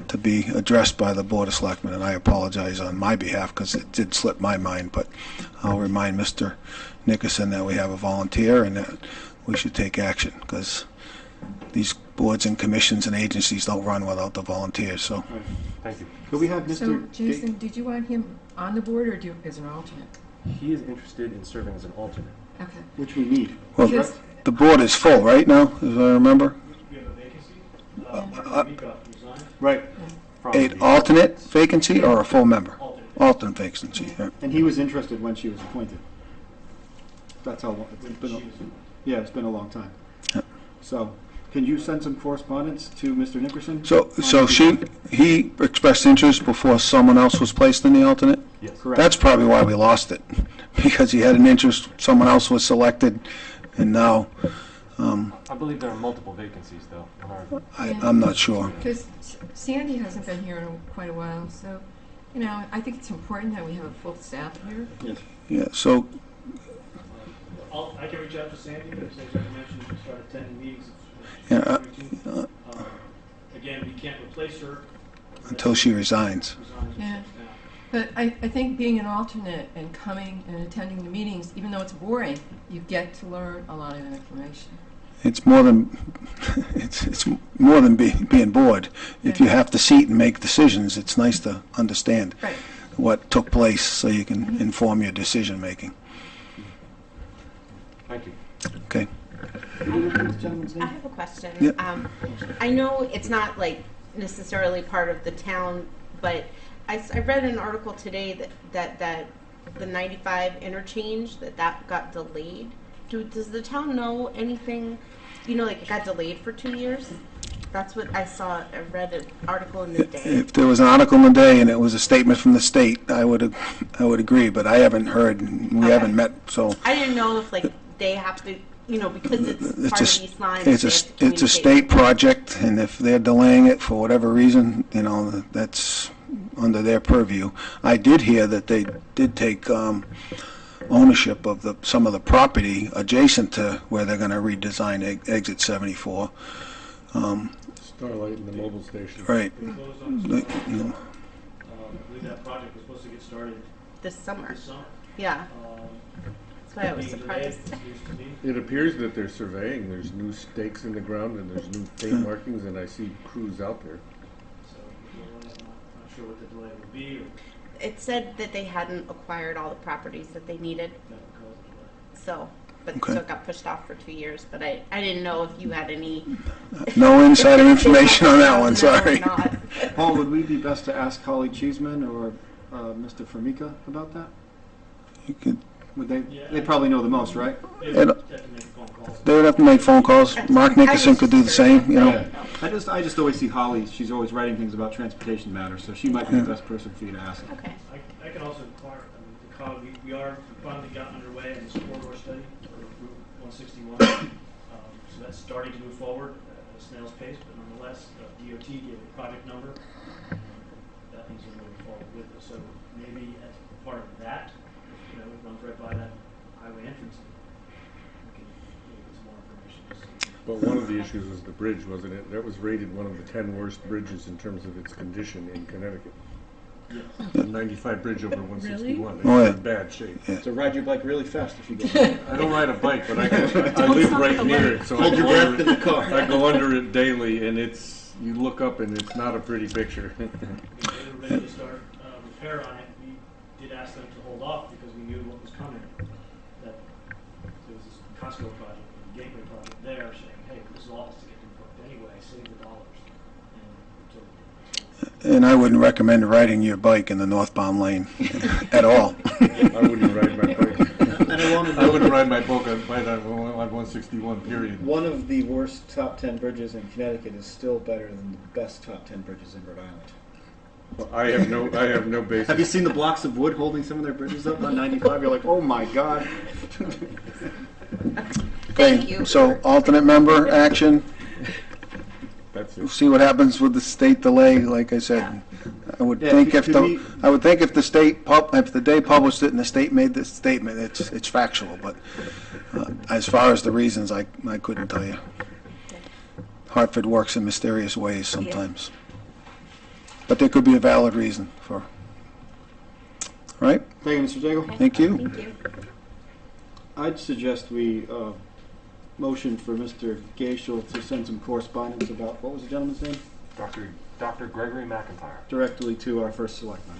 to be addressed by the Board of Selectmen, and I apologize on my behalf because it did slip my mind, but I'll remind Mr. Nickerson that we have a volunteer and that we should take action because these boards and commissions and agencies don't run without the volunteers, so. Thank you. Could we have Mr. So, Jason, did you want him on the board or as an alternate? He is interested in serving as an alternate. Okay. Which we need. Well, Because- the board is full, right now, as I remember? We have a vacancy. Mika resigned. Right. From An the- alternate vacancy or a full member? Alternate. Alternate vacancy, yeah. And he was interested when she was appointed. That's how long, it's been, yeah, it's been a long time. Yep. So, can you send some correspondence to Mr. Nickerson? So he expressed interest before someone else was placed in the alternate? Yes. Correct. That's probably why we lost it, because he had an interest, someone else was selected, and now, I believe there are multiple vacancies, though. On our, I'm not sure. Because Sandy hasn't been here in quite a while, so, I think it's important that we have a full staff here. Yes. Yeah, so, I can reach out to Sandy, but as I mentioned, you start attending meetings. yeah, Again, we can't replace her. until she resigns. Yeah. But I think being an alternate and coming and attending the meetings, even though it's boring, you get to learn a lot of information. It's more than, it's more than being bored. If you have to sit and make decisions, it's nice to understand Right. what took place so you can inform your decision-making. thank you. Okay? This gentleman's I name? have a question. Yep. I know it's not like necessarily part of the town, but I read an article today that the 95 interchange, that got delayed. Does the town know anything, like it got delayed for 2 years? That's what I saw. I read an article in the day. If there was an article in the day and it was a statement from the state, I would agree, but I haven't heard, we Okay. haven't met, so. I didn't know if they have to, because it's part of East Lyme. It's a state project, and if they're delaying it for whatever reason, that's under their purview. I did hear that they did take ownership of some of the property adjacent to where they're going to redesign exit 74. Starlight and the mobile station. Right. We closed on Like, I believe that project was supposed to get started This summer. this summer. Yeah, that's why I was Being delayed, surprised. it seems to me. It appears that they're surveying. There's new stakes in the ground and there's new paint markings, and I see crews out there. So I'm not sure what the delay would be or It said that they hadn't acquired all the properties that they needed, that would cause a delay. so Okay. it got pushed off for 2 years. But I didn't know if you had any. No insider information on that one, No, sorry. not. Paul, would we be best to ask Holly Cheeseman or Mr. Formica about that? You could, Would they? Yeah. They probably know the most, right? They And- would have to make phone calls. They would have to make phone calls. Mark Nickerson could do the same, you know. I just always see Holly, she's always writing things about transportation matters, so she might be the best person for you to ask. Okay. I can also inquire, we finally got underway in this corridor study for Route 161. So that's starting to move forward at a snail's pace, but nonetheless, DOT gave a project number. That means they're moving forward with it. So maybe as part of that, it runs right by that highway entrance. We can get some more information. But one of the issues was the bridge, wasn't it? That was rated one of the 10 worst bridges in terms of its condition in Connecticut. The 95 bridge over 161. Oh, yeah. It's in bad shape. So ride your bike really fast if you go. I don't ride a bike, but I live right near it, so I Hold your go breath under in the car. I go under it daily, and you look up and it's not a pretty picture. They were ready to start repair on it. We did ask them to hold off because we knew what was coming. That there was this Costco project, a gateway project there, saying, "Hey, this all has to get booked anyway. Save the dollars." And I wouldn't recommend riding your bike in the northbound lane at all. I wouldn't ride my bike. And I wouldn't ride my bike on 161, period. one of the worst top 10 bridges in Connecticut is still better than the best top 10 bridges in Rhode Island. Well, I have no basis. Have you seen the blocks of wood holding some of their bridges up on 95? You're like, oh my God. Thank you. So alternate member action. That's We'll it. see what happens with the state delay. Like I said, I would Yeah, think could we- if the state if the day published it and the state made this statement, it's factual. But as far as the reasons, I couldn't tell you. Hartford works in mysterious ways sometimes, but there could be a valid reason for. Right? Thank you, Mr. Daigle. Thank you. Thank you. I'd suggest we motion for Mr. Gaishel to send some correspondence about, what was the gentleman's name? Dr. Gregory McIntyre. Directly to our first selectman.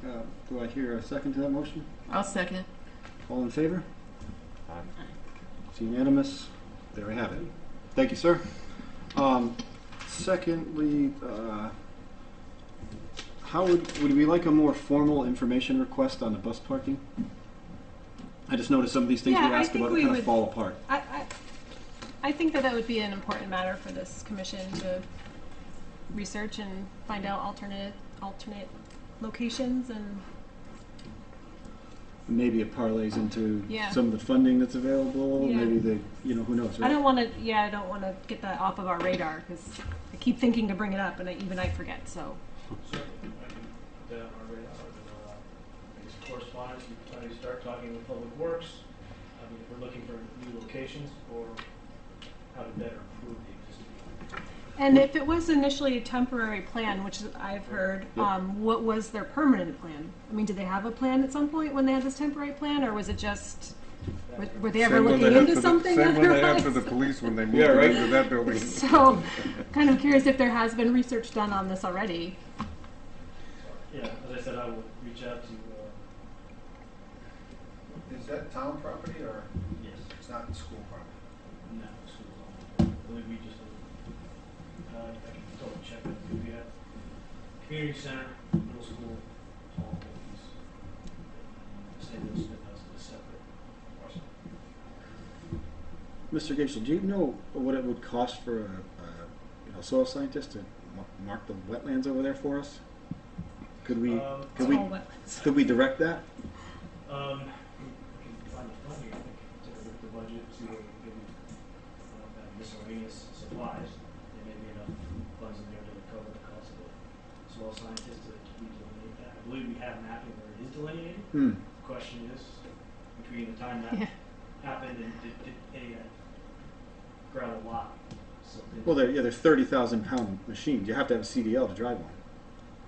Do I hear a second to that motion? I'll second. All in favor? Um, It's unanimous. There we have it. Thank you, sir. Secondly, how would we like a more formal information request on the bus parking? I just noticed some of these things Yeah, we I ask think about we kind of would- fall apart. I think that would be an important matter for this commission to research and find out alternate locations and Maybe it parlays into Yeah. some of the funding that's available. Yeah. Maybe who knows, right? I don't want to get that off of our radar because I keep thinking to bring it up and I forget. So Certainly, I can put that on our radar. But, I guess correspondence, we start talking with Public Works. I mean, if we're looking for new locations or how to better improve the existing. and if it was initially a temporary plan, which I've heard, what was their permanent plan? I mean, did they have a plan at some point when they had this temporary plan, or was it just were they ever Same one looking they had into for something? Same one they had otherwise? for the police when they moved Yeah, right. into that building. So, kind of curious if there has been research done on this already. Yeah, as I said, I will reach out to, Is that town property or yes, it's not school property? no, schools only. I believe we just, I can double check it. We have community center, middle school, all of these. St. Louis Smith House is a separate parcel. Mr. Gaishel, do you know what it would cost for a soil scientist to mark the wetlands over there for us? Could we It's all wetlands. could we direct that? We can find the funding, I think, take a look at the budget, see what we can, have miscellaneous supplies. There may be enough funds in there to cover the cost of the soil scientist to redelineate that. I believe we have mapping where it is delineated. Hmm. The question is, between the time that Yeah. happened and did a gravel lot silt into. Well, they're 30,000 pound machines. You have to have a CDL to drive one.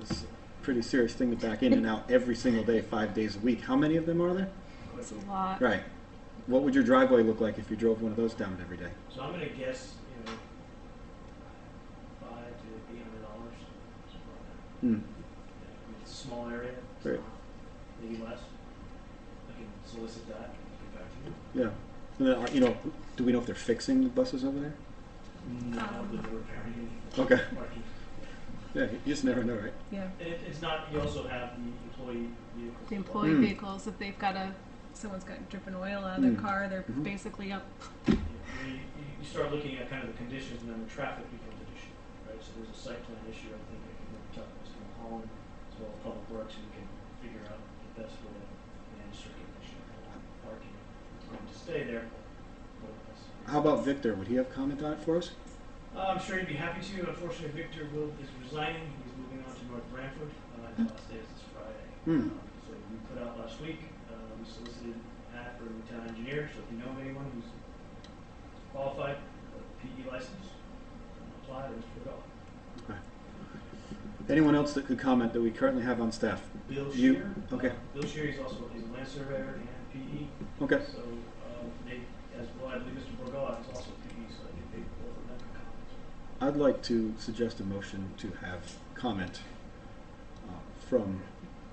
It's a pretty serious thing to back in and out every single day, 5 days a week. How many of them are there? It's a lot. Right. What would your driveway look like if you drove one of those down every day? So I'm gonna guess, $500 to $800. Hmm. Yeah, I mean, it's a small area, it's Right. not, maybe less. I can solicit that and get back to you. Yeah. And then, do we know if they're fixing the buses over there? No, they're repairing Okay. parking. Yeah, you just never know, right? Yeah. It's not, you also have the employee vehicles. The employee Hmm. vehicles, if they've got to someone's got dripping oil out of their car, they're Mhm. basically up. You start looking at kind of the conditions, and then the traffic becomes an issue, right? So there's a site plan issue, I think, that can be talked to Mr. Mulholland, as well as Public Works, and we can figure out the best way to manage circulation and parking. It's going to stay there, but that's. How about Victor? Would he have comment on it for us? I'm sure he'd be happy to. Unfortunately, Victor is resigning. He's moving on to North Branford. His last day is this Friday. Hmm. So we put out last week, we solicited an ad for a new town engineer. So if you know of anyone who's qualified, PE license, apply to Mr. Forgot. Okay. Anyone else that could comment that we currently have on staff? Bill You- Shear. okay. Bill Shear is also he's a land surveyor and PE. Okay. So they, as well, I believe Mr. Borgard is also PE. So I think they both of them can comment. I'd like to suggest a motion to have comment from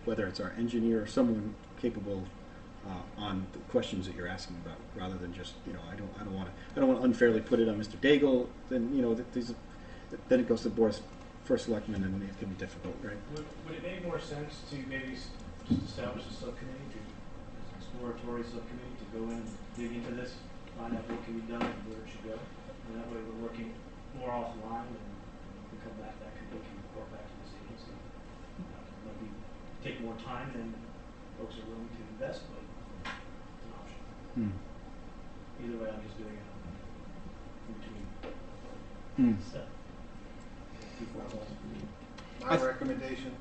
whether it's our engineer or someone capable on the questions that you're asking about, rather than just, I don't want to unfairly put it on Mr. Daigle. Then then it goes to the board's first selectman, and it can be difficult, right? Would it make more sense to maybe just establish a subcommittee, an exploratory subcommittee, to go in and dig into this, find out what can be done and where it should go? And that way we're working more offline, and we can come back, that committee can report back to this agency. Maybe take more time than folks are willing to invest, but it's an option. Hmm. Either way, I'm just doing it in between. Hmm. Step. My recommendation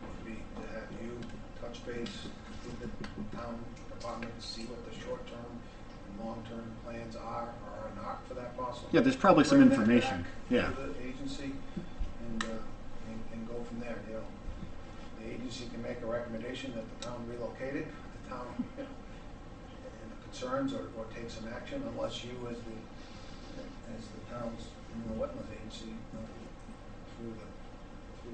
would be to have you touch base with the town department to see what the short-term and long-term plans are or are not for that parcel. Yeah, there's probably some Bring that information. back Yeah. to the agency and go from there. The agency can make a recommendation that the town relocate it, the town, and the concerns, or take some action, unless you as the town's wetlands agency, through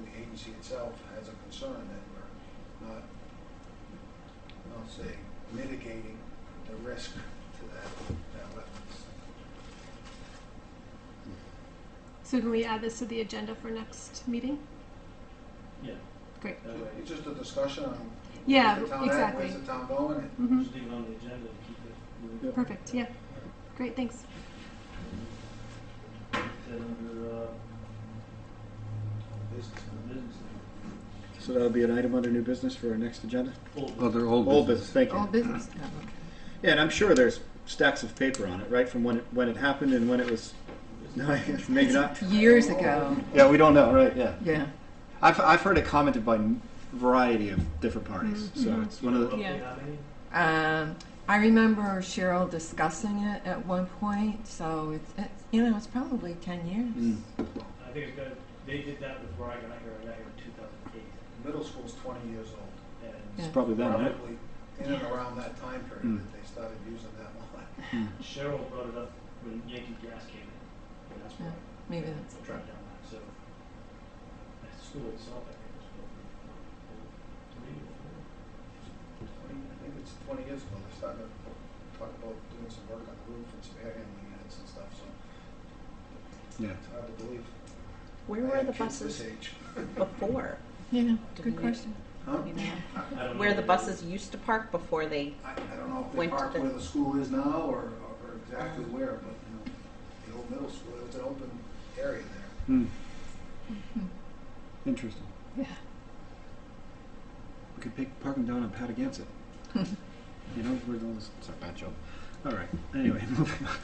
the agency itself, has a concern that we're not, I'll say, mitigating the risk to that wetlands. So can we add this to the agenda for next meeting? Yeah. Great. That way, It's just a discussion on Yeah, where's the town at, exactly. where's the town going, and Hmm. just leave it on the agenda and keep it moving. Perfect, yeah. Great, thanks. Then under business. business. So that'll be an item under new business for our next agenda? Other old Old business. business, thank you. All business, yeah, okay. Yeah, and I'm sure there's stacks of paper on it, right, from when it happened and when it was, no, maybe not. Years ago, Yeah, we don't know, right, yeah. yeah. I've heard it commented by a variety of different parties, so Mhm. it's one of the, Yeah. I remember Cheryl discussing it at one point, so it's probably 10 years. Mm. I think it's good. They did that before I got here. I got here in 2008. Middle school's 20 years old. And It's Yeah. probably then, right? Probably in and around that time period Mm. that they started using that one. Cheryl brought it up when Yankee Gas came in. And that's why Maybe I that's tracked down that. So the school itself, I think, was built in 3 or 4. 20, I think it's 20 years ago, they started to talk about doing some work on the roof and some air handling units and stuff, so Yeah. it's hard to believe. Where I were had the kids this buses age. before? Yeah, Do good we- question. Huh? You know, I don't where know. the buses used to park before they, I don't know if they Went to parked the- where the school is now or exactly where, but the old middle school, it was an open area there. Hmm. Interesting. Yeah. We could park them down on Patagonic. Where those, it's a bad joke. All right, anyway, moving on.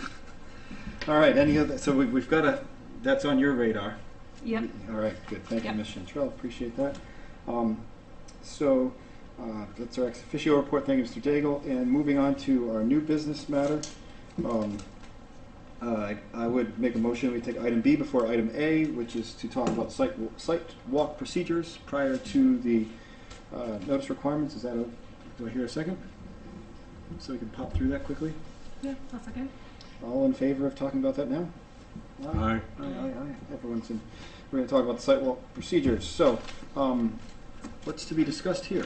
All right, any other, so we've got that's on your radar. Yep. All right, good, thank you, Yep. Ms. Chantrell, appreciate that. So, that's our ex officio report, thank you, Mr. Daigle, and moving on to our new business matter. I would make a motion, we take item B before item A, which is to talk about site walk procedures prior to the notice requirements. Is that do I hear a second? So we can pop through that quickly. Yeah, that's okay. All in favor of talking about that now? Aye. Aye. Everyone's in. We're going to talk about the site walk procedures. So, what's to be discussed here?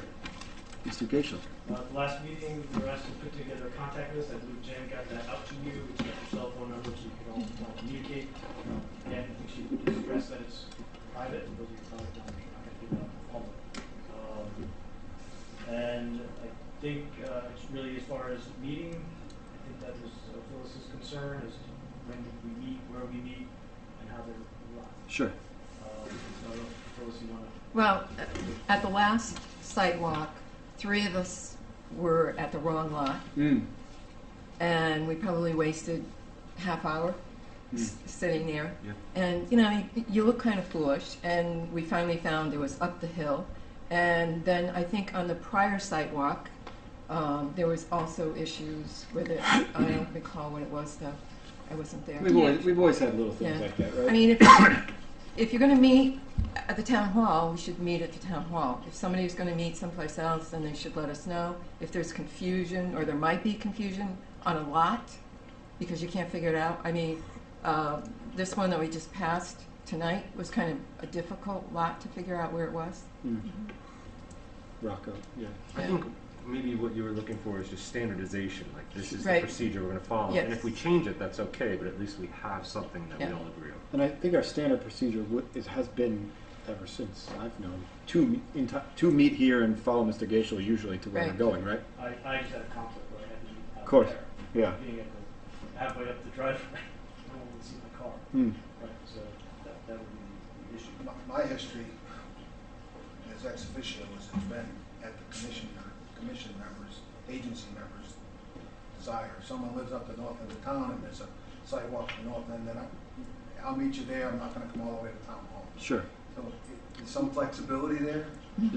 Mr. Geisel. At the last meeting, we were asked to put together a contact list. I believe Jen got that out to you. It's got your cell phone number so you can all communicate. Again, I think she would stress that it's private, and those are your private numbers. You're not going to give it out to the public. And I think it really is concern as to when we meet, where we meet, and how they're run. Sure. So I don't know, Phyllis, you want to? Well, at the last site walk, 3 of us were at the wrong lot, and we probably wasted half hour sitting there. Yep. And you look kind of foolish. And we finally found it was up the hill. And then I think on the prior site walk, there was also issues with it. I don't recall what it was though. I wasn't there. We've always had little things Yeah. like that, right? I mean, if you're going to meet at the town hall, we should meet at the town hall. If somebody's going to meet someplace else, then they should let us know. If there's confusion, or there might be confusion on a lot, because you can't figure it out. I mean, this one that we just passed tonight was kind of a difficult lot to figure out where it was. Rocco, yeah. I think maybe what you were looking for is just standardization, like this is Right. the procedure we're going to follow. Yes. And if we change it, that's okay, but at least we have something that Yeah. we all agree on. And I think our standard procedure has been, ever since I've known, to meet here and follow Mr. Gaishel usually to where Right. we're going, right? I just had a conflict where I had to meet out Of course, there. yeah. Being at the, halfway up the driveway, no one would see my car. Right, so that would be the issue. My history as ex officio has been at the commission members, agency members' desire. If someone lives up the north end of town and there's a sidewalk to the north end, then I'll meet you there. I'm not going to come all the way to town hall. Sure. So there's some flexibility there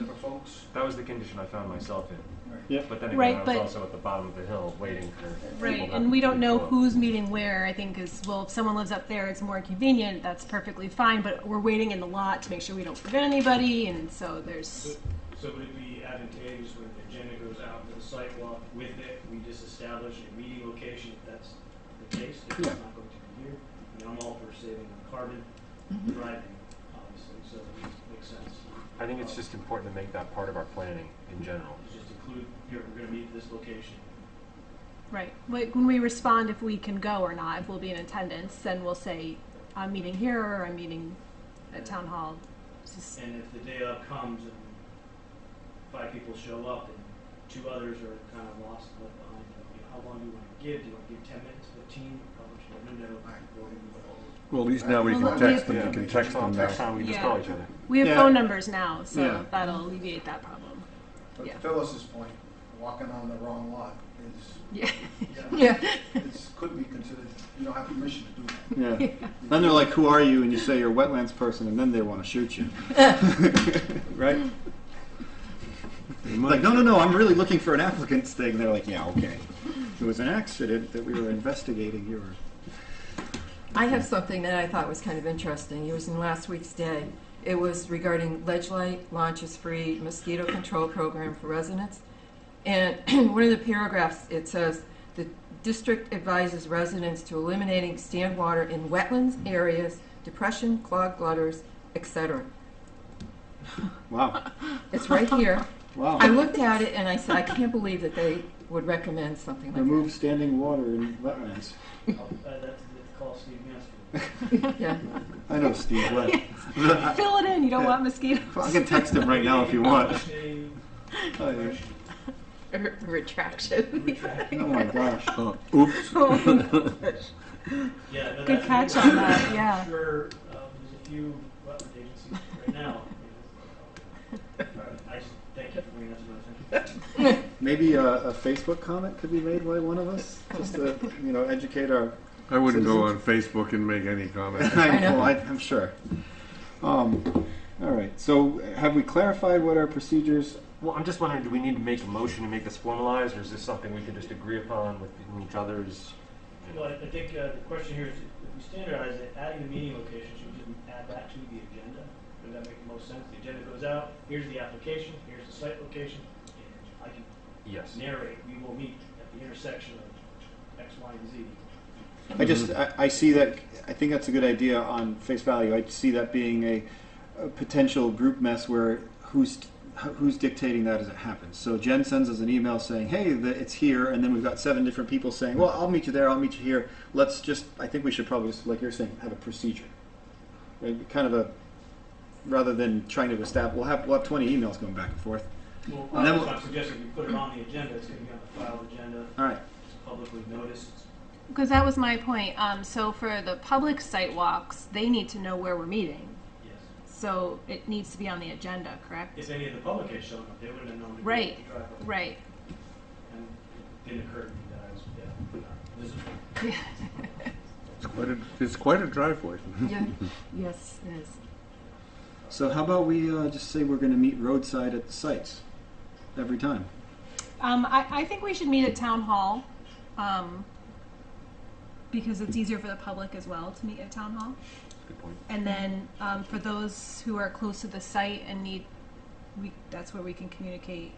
for folks. That was the condition I found myself in. Right. Yep. But then again, Right, I was but- also at the bottom of the hill waiting for Right, people and we don't know to- who's meeting where. I think is, well, if someone lives up there, it's more convenient. That's perfectly fine. But we're waiting in the lot to make sure we don't forget anybody, and so there's. So would it be advantageous when the agenda goes out with a site walk with it, we just establish a meeting location if that's the case, if it's Yeah. not going to be here? I mean, I'm all for saving on carbon driving, obviously, so it makes sense. I think it's just important to make that part of our planning in general. Just include, here, we're gonna meet at this location. Right. Like when we respond, if we can go or not, if we'll be in attendance, then we'll say, I'm meeting here or I'm meeting at town hall. It's just- And if the day of comes and 5 people show up and 2 others are kind of lost, left behind, how long do you want to give? Do you want to give 10 minutes, 15? How much do you know? Well, at least now we Well, can we- text them, you can text them Next now. time we can just Yeah. call each other. We have Yeah. phone numbers now, so Yeah. that'll alleviate that problem. But Yeah. to Phyllis's point, walking on the wrong lot is, Yeah. Yeah. could be considered, you don't have permission to do that. Yeah. Then they're like, "Who are you?" And you say you're a wetlands person, and then they want to shoot you. Right? Like, no, I'm really looking for an applicant's thing. And they're like, "Yeah, okay. It was an accident that we were investigating. You were." I have something that I thought was kind of interesting. It was in last week's day. It was regarding ledge light launches free mosquito control program for residents. And one of the paragraphs, it says, the district advises residents to eliminating stand water in wetlands areas, depression, clogged gutters, etc. Wow. It's right here. Wow. I looked at it and I said, I can't believe that they would recommend something like Remove standing water in wetlands. That's call Steve Mansfield. that. Yeah. I know Steve well. Fill it in. You don't want mosquitoes. I can text him right now if you want. A Oh, yeah. Retraction. Oh my gosh. Oops. Yeah, no, Good that's- catch on that, yeah. I'm sure there's a few wetland agencies right now. I just thank you for bringing that to my attention. Maybe a Facebook comment could be made by one of us, just to educate our. I wouldn't go on citizens. Facebook and make any comment. I know. know. I'm sure. All right. So, have we clarified what our procedures? Well, I'm just wondering, do we need to make a motion to make this formalized, or is this something we can just agree upon with each other's? Well, I think the question here is, if we standardize it, adding the meeting location, should we just add that to the agenda? Would that make the most sense? The agenda goes out, here's the application, here's the site location, and I can Yes. narrate, we will meet at the intersection of X, Y, and Z. I see that. I think that's a good idea on face value. I see that being a potential group mess where who's dictating that as it happens. So Jen sends us an email saying, "Hey, it's here," and then we've got 7 different people saying, "Well, I'll meet you there. I'll meet you here." Let's just. I think we should probably, just, like you're saying, have a procedure. Right? Kind of a, rather than trying to establish. We'll have 20 emails going back and forth. Well, And then I'm suggesting we put it on the agenda, it's going to be on the filed agenda, All right. it's publicly noticed, Because that was my point. So for the public site walks, they need to know where we're meeting. Yes. So it needs to be on the agenda, correct? If any of the public had shown up, they wouldn't have known to go Right, to the driveway. right. And it didn't occur to me that I was, visible. It's quite a driveway. Yeah, yes, it is. So how about we just say we're going to meet roadside at the sites every time? I think we should meet at town hall, because it's easier for the public as well to meet at town hall. Good point. And then for those who are close to the site and that's where we can communicate.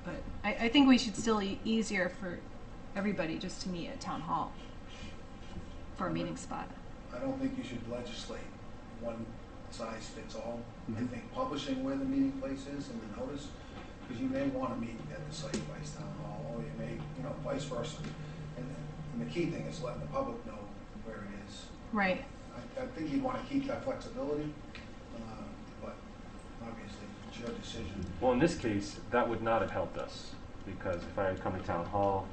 But I think we should still easier for everybody just to meet at town hall for a meeting spot. I don't think you should legislate one size fits all. I Mhm. think publishing where the meeting place is in the notice, because you may want to meet at the site vice town hall, or you may, vice versa. And the key thing is letting the public know where it is. Right. I think you'd want to keep that flexibility, but obviously it's your decision. Well, in this case, that would not have helped us, because if I had come to town hall,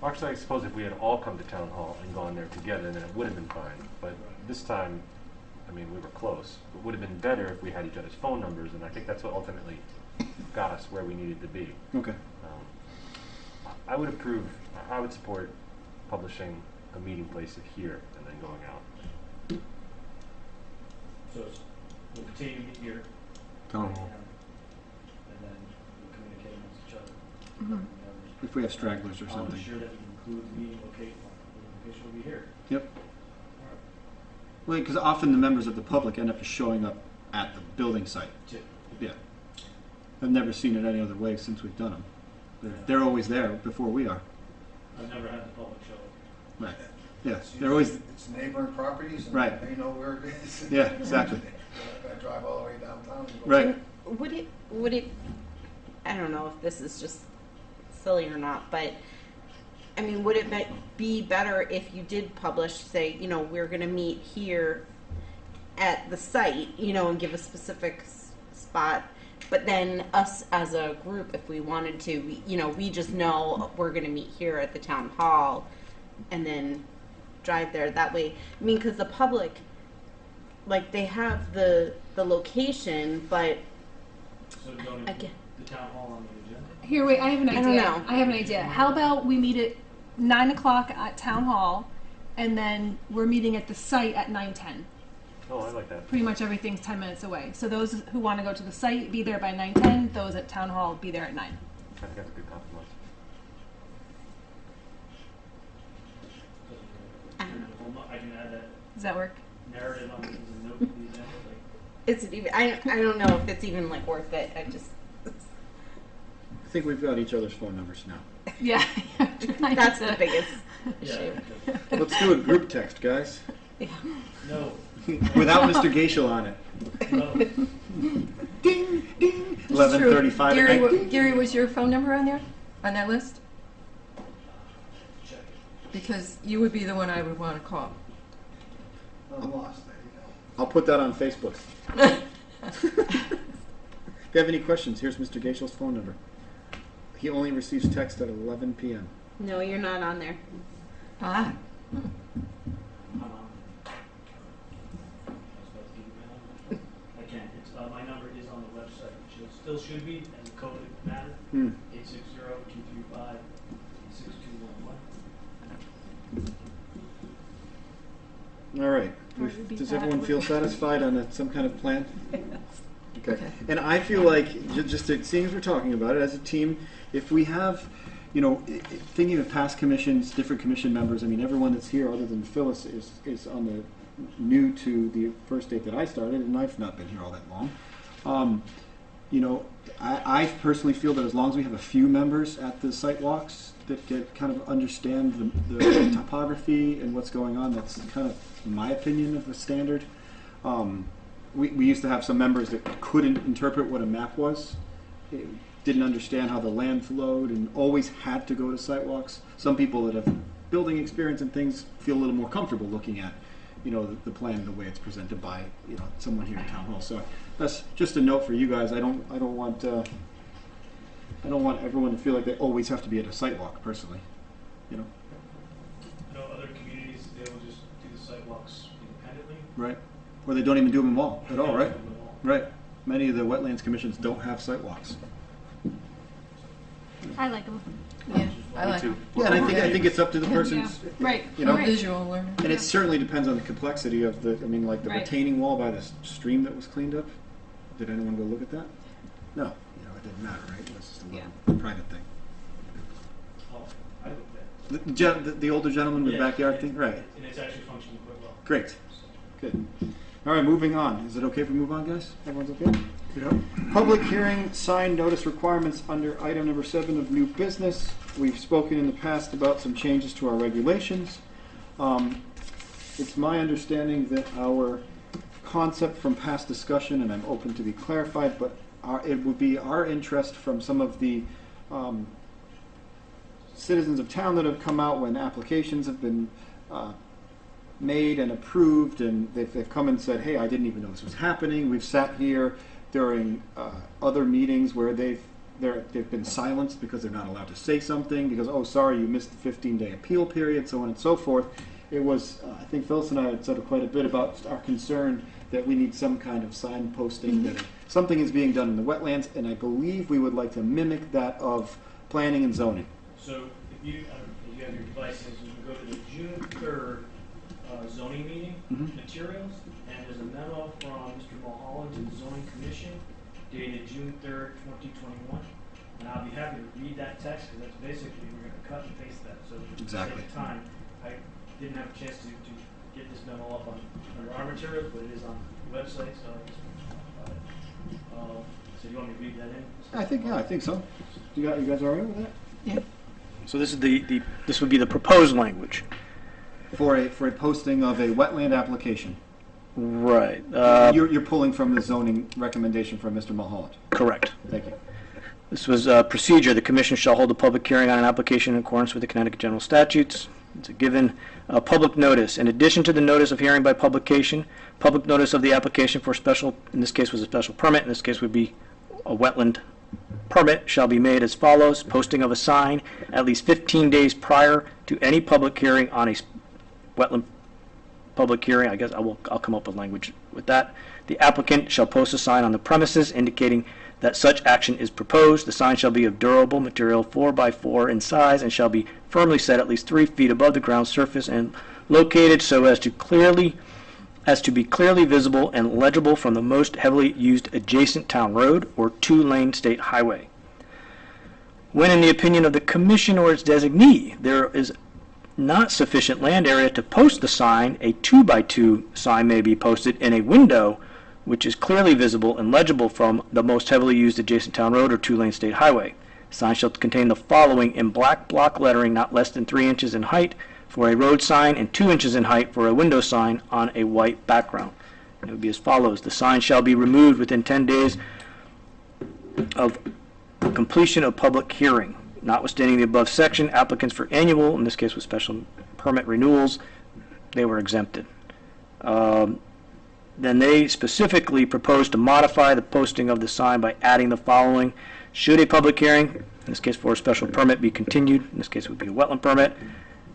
actually, I suppose if we had all come to town hall and gone there together, then it would have been fine. But this time, I mean, we were close. It would have been better if we had each other's phone numbers, and I think that's what ultimately got us where we needed to be. Okay. I would support publishing a meeting place here and then going out. So we'll continue to meet here. Town hall. And then we'll communicate amongst each other. Mhm. And the others. If we have stragglers or I'll something. ensure that we include the meeting location. The location will be here. Yep. All right. Well, because often the members of the public end up just showing up at the building site. Tip. Yeah. I've never seen it any other way since we've done them. They're always there before we are. I've never had the public show up. Right. Yeah. It's They're always. usually- It's neighboring properties, and Right. they know where it is. Yeah, exactly. I drive all the way downtown. And go Right. Would it, I don't know if this is just silly or not, but I mean, would it be better if you did publish, say, we're going to meet here at the site, and give a specific spot, but then us as a group, if we wanted to, we just know we're going to meet here at the town hall and then drive there that way. I mean, because the public, like, they have the location, but So don't Again. include the town hall on the agenda. Here, wait, I have an idea. I don't know. I have an idea. How about we meet at 9 o'clock at town hall, and then we're meeting at the site at 9:10. Oh, I like that. Pretty much everything's 10 minutes away. So those who want to go to the site, be there by 9:10. Those at town hall, be there at 9. I think that's a good compromise. I can add that Does that work? narrative on as a note to the agenda. Like, is it even, I don't know if it's even, like, worth it. I just, I think we've got each other's phone numbers now. Yeah. that's the biggest yeah. issue. because- Let's do a group text, guys. Yeah. No. Without Mr. Geishel on it. No. Ding, ding. This is true. 11:35 at Gary, night. Gary, was your phone number on there, on that list? Check it. Because you would be the one I would want to call. I'm lost, there you go. I'll put that on Facebook. If you have any questions, here's Mr. Geishel's phone number. He only receives text at 11 p.m. No, you're not on there. Ah. I'm on. I was about to give you my number. I can't. It's, my number is on the website. It still should be as a COVID matter. 860-235-6211. All right. Or it would be Does that everyone with- feel satisfied on some kind of plan? Okay. Okay. And I feel like, just seeing as we're talking about it, as a team, if we have, thinking of past commissions, different commission members, I mean, everyone that's here other than Phyllis is on the new to the first date that I started, and I've not been here all that long. I personally feel that as long as we have a few members at the site walks that get kind of understand the topography and what's going on, that's kind of, in my opinion, of the standard. We used to have some members that couldn't interpret what a map was, didn't understand how the land flowed, and always had to go to site walks. Some people that have building experience and things feel a little more comfortable looking at, the plan the way it's presented by, someone here at town hall. So that's just a note for you guys. I don't want everyone to feel like they always have to be at a site walk. Personally, sidewalks independently. Right. Or they don't even do them all, at all, right? At all. Right. Many of the wetlands commissions don't have sidewalks. I like them. Yeah, I Me like too. Yeah, and I think it's up to the person's, Right. you know, Right. visual learning. and it certainly depends on the complexity of the, I mean, like the Right. retaining wall by the stream that was cleaned up. Did anyone go look at that? No, you know, it didn't matter, right? It was just a little private thing. Oh, I looked at The older gentleman with the Yeah, backyard and- thing? Right. and it's actually functioning quite well. Great. Good. All right, moving on. Is it okay if we move on, guys? Everyone's okay? Public hearing sign notice requirements under item number 7 of new business. We've spoken in the past about some changes to our regulations. It's my understanding that our concept from past discussion, and I'm open to be clarified, but it would be our interest from some of the citizens of town that have come out when applications have been made and approved, and they've come and said, hey, I didn't even know this was happening. We've sat here during other meetings where they've been silenced because they're not allowed to say something, because, oh, sorry, you missed the 15-day appeal period, so on and so forth. It was, I think Phyllis and I had said quite a bit about our concern that we need some kind of sign posting, that something is being done in the wetlands, and I believe we would like to mimic that of planning and zoning. So if you have your devices, you can go to the June 3rd zoning meeting materials, and there's a memo from Mr. Mulholland to the zoning commission dated June 3rd, 2021. And I'll be happy to read that text, because that's basically, we're going to cut and paste that. So for the Exactly. sake of time, I didn't have a chance to get this memo up under our materials, but it is on the website, so I just want to talk about it. So you want me to read that in? I think so. You guys all right with that? Yeah. So this is this would be the proposed language. For a posting of a wetland application. Right. You're pulling from the zoning recommendation from Mr. Mulholland. Correct. Thank you. This was a procedure. The commission shall hold a public hearing on an application in accordance with the Connecticut General Statutes. It's a given public notice. In addition to the notice of hearing by publication, public notice of the application for special, in this case was a special permit, in this case would be a wetland permit, shall be made as follows. Posting of a sign at least 15 days prior to any public hearing on a wetland public hearing. I guess I'll come up with language with that. The applicant shall post a sign on the premises indicating that such action is proposed. The sign shall be of durable material 4x4 in size and shall be firmly set at least 3 feet above the ground surface and located so as to be clearly visible and legible from the most heavily used adjacent town road or 2-lane state highway. When, in the opinion of the commission or its designee, there is not sufficient land area to post the sign, a 2x2 sign may be posted in a window which is clearly visible and legible from the most heavily used adjacent town road or 2-lane state highway. Sign shall contain the following in black block lettering not less than 3 inches in height for a road sign and 2 inches in height for a window sign on a white background. It would be as follows. The sign shall be removed within 10 days of completion of public hearing. Notwithstanding the above section, applicants for annual, in this case with special permit renewals, they were exempted. Then they specifically proposed to modify the posting of the sign by adding the following. Should a public hearing, in this case for a special permit, be continued, in this case it would be a wetland permit,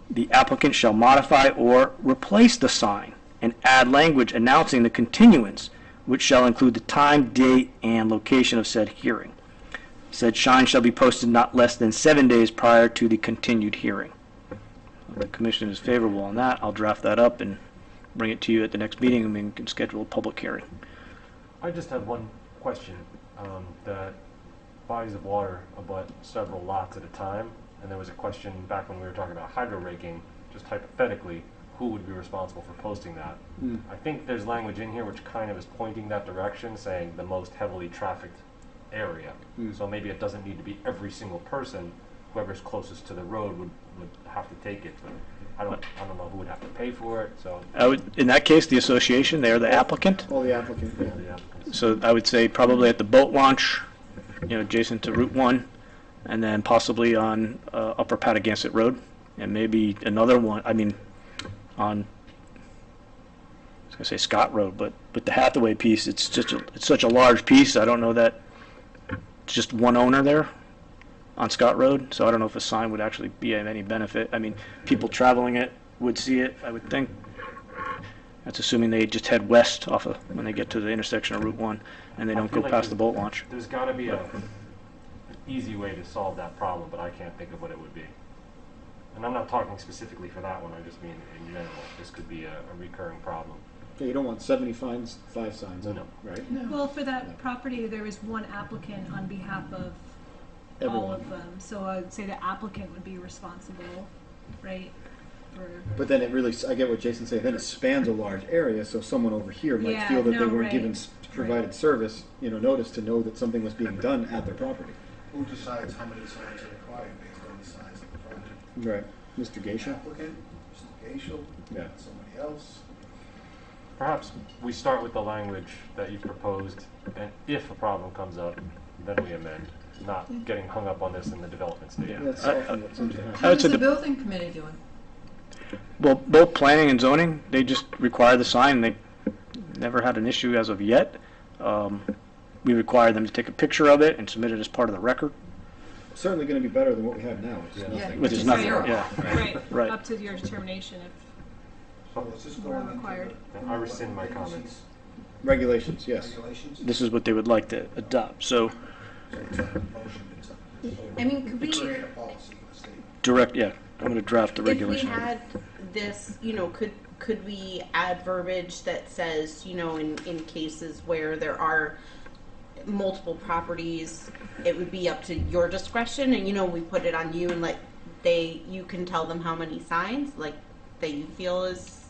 the applicant shall modify or replace the sign and add language announcing the continuance, which shall include the time, date, and location of said hearing. Said sign shall be posted not less than 7 days prior to the continued hearing. If the commission is favorable on that, I'll draft that up and bring it to you at the next meeting, and we can schedule a public hearing. I just have one question. That bodies of water abut several lots at a time, and there was a question back when we were talking about hydro raking, just hypothetically, who would be responsible for posting that? I think there's language in here which kind of is pointing that direction, saying the most heavily trafficked area. So maybe it doesn't need to be every single person. Whoever's closest to the road would have to take it, but I don't know who would have to pay for it. So In that case, the association, they're the applicant. Oh, the applicant. Yeah. the applicants. So I would say probably at the boat launch, adjacent to Route 1, and then possibly on Upper Patagonia Road, and maybe another one, on, I was going to say Scott Road, but the Hathaway piece, it's such a large piece, I don't know that it's just one owner there on Scott Road, so I don't know if a sign would actually be of any benefit. People traveling it would see it, I would think. That's assuming they just head west off of, when they get to the intersection of Route 1, and they I don't feel go like past the boat launch. There's got to be an easy way to solve that problem, but I can't think of what it would be. And I'm not talking specifically for that one, I just mean in general. This could be a recurring problem. Yeah, you don't want 75 signs, No. right? Well, for that property, there was one applicant on behalf of all Everyone. of them. So I'd say the applicant would be responsible, right? For But then it really, I get what Jason's saying, then it spans a large area, so someone over here might Yeah, feel that they no, weren't right. given provided service, notice to know that something was being done at their property. Who decides how many signs are required based on the size of the project? Right. Mr. Geisha? Applicant, Mr. Geisel, Yeah. somebody else? Perhaps we start with the language that you proposed, and if a problem comes up, then we amend, not getting hung up on this in the development stage. That's I- often what seems to happen. How would is say the the- building committee doing? Well, both planning and zoning, they just require the sign. They never had an issue as of yet. We require them to take a picture of it and submit it as part of the record, Certainly going to be better than what we have now, which is Yeah. nothing. which is It's nothing, zero. yeah. Right, Right. up to your determination if So is this More going into required. And I rescind my comments. Regulations, yes. regulations? This is what they would like to adopt. So So it's not a motion, it's a, I mean, could we, create a policy for the state. direct, yeah, I'm going to draft the if we regulation. had this, could we add verbiage that says, in cases where there are multiple properties, it would be up to your discretion, and we put it on you, and you can tell them how many signs, that you feel is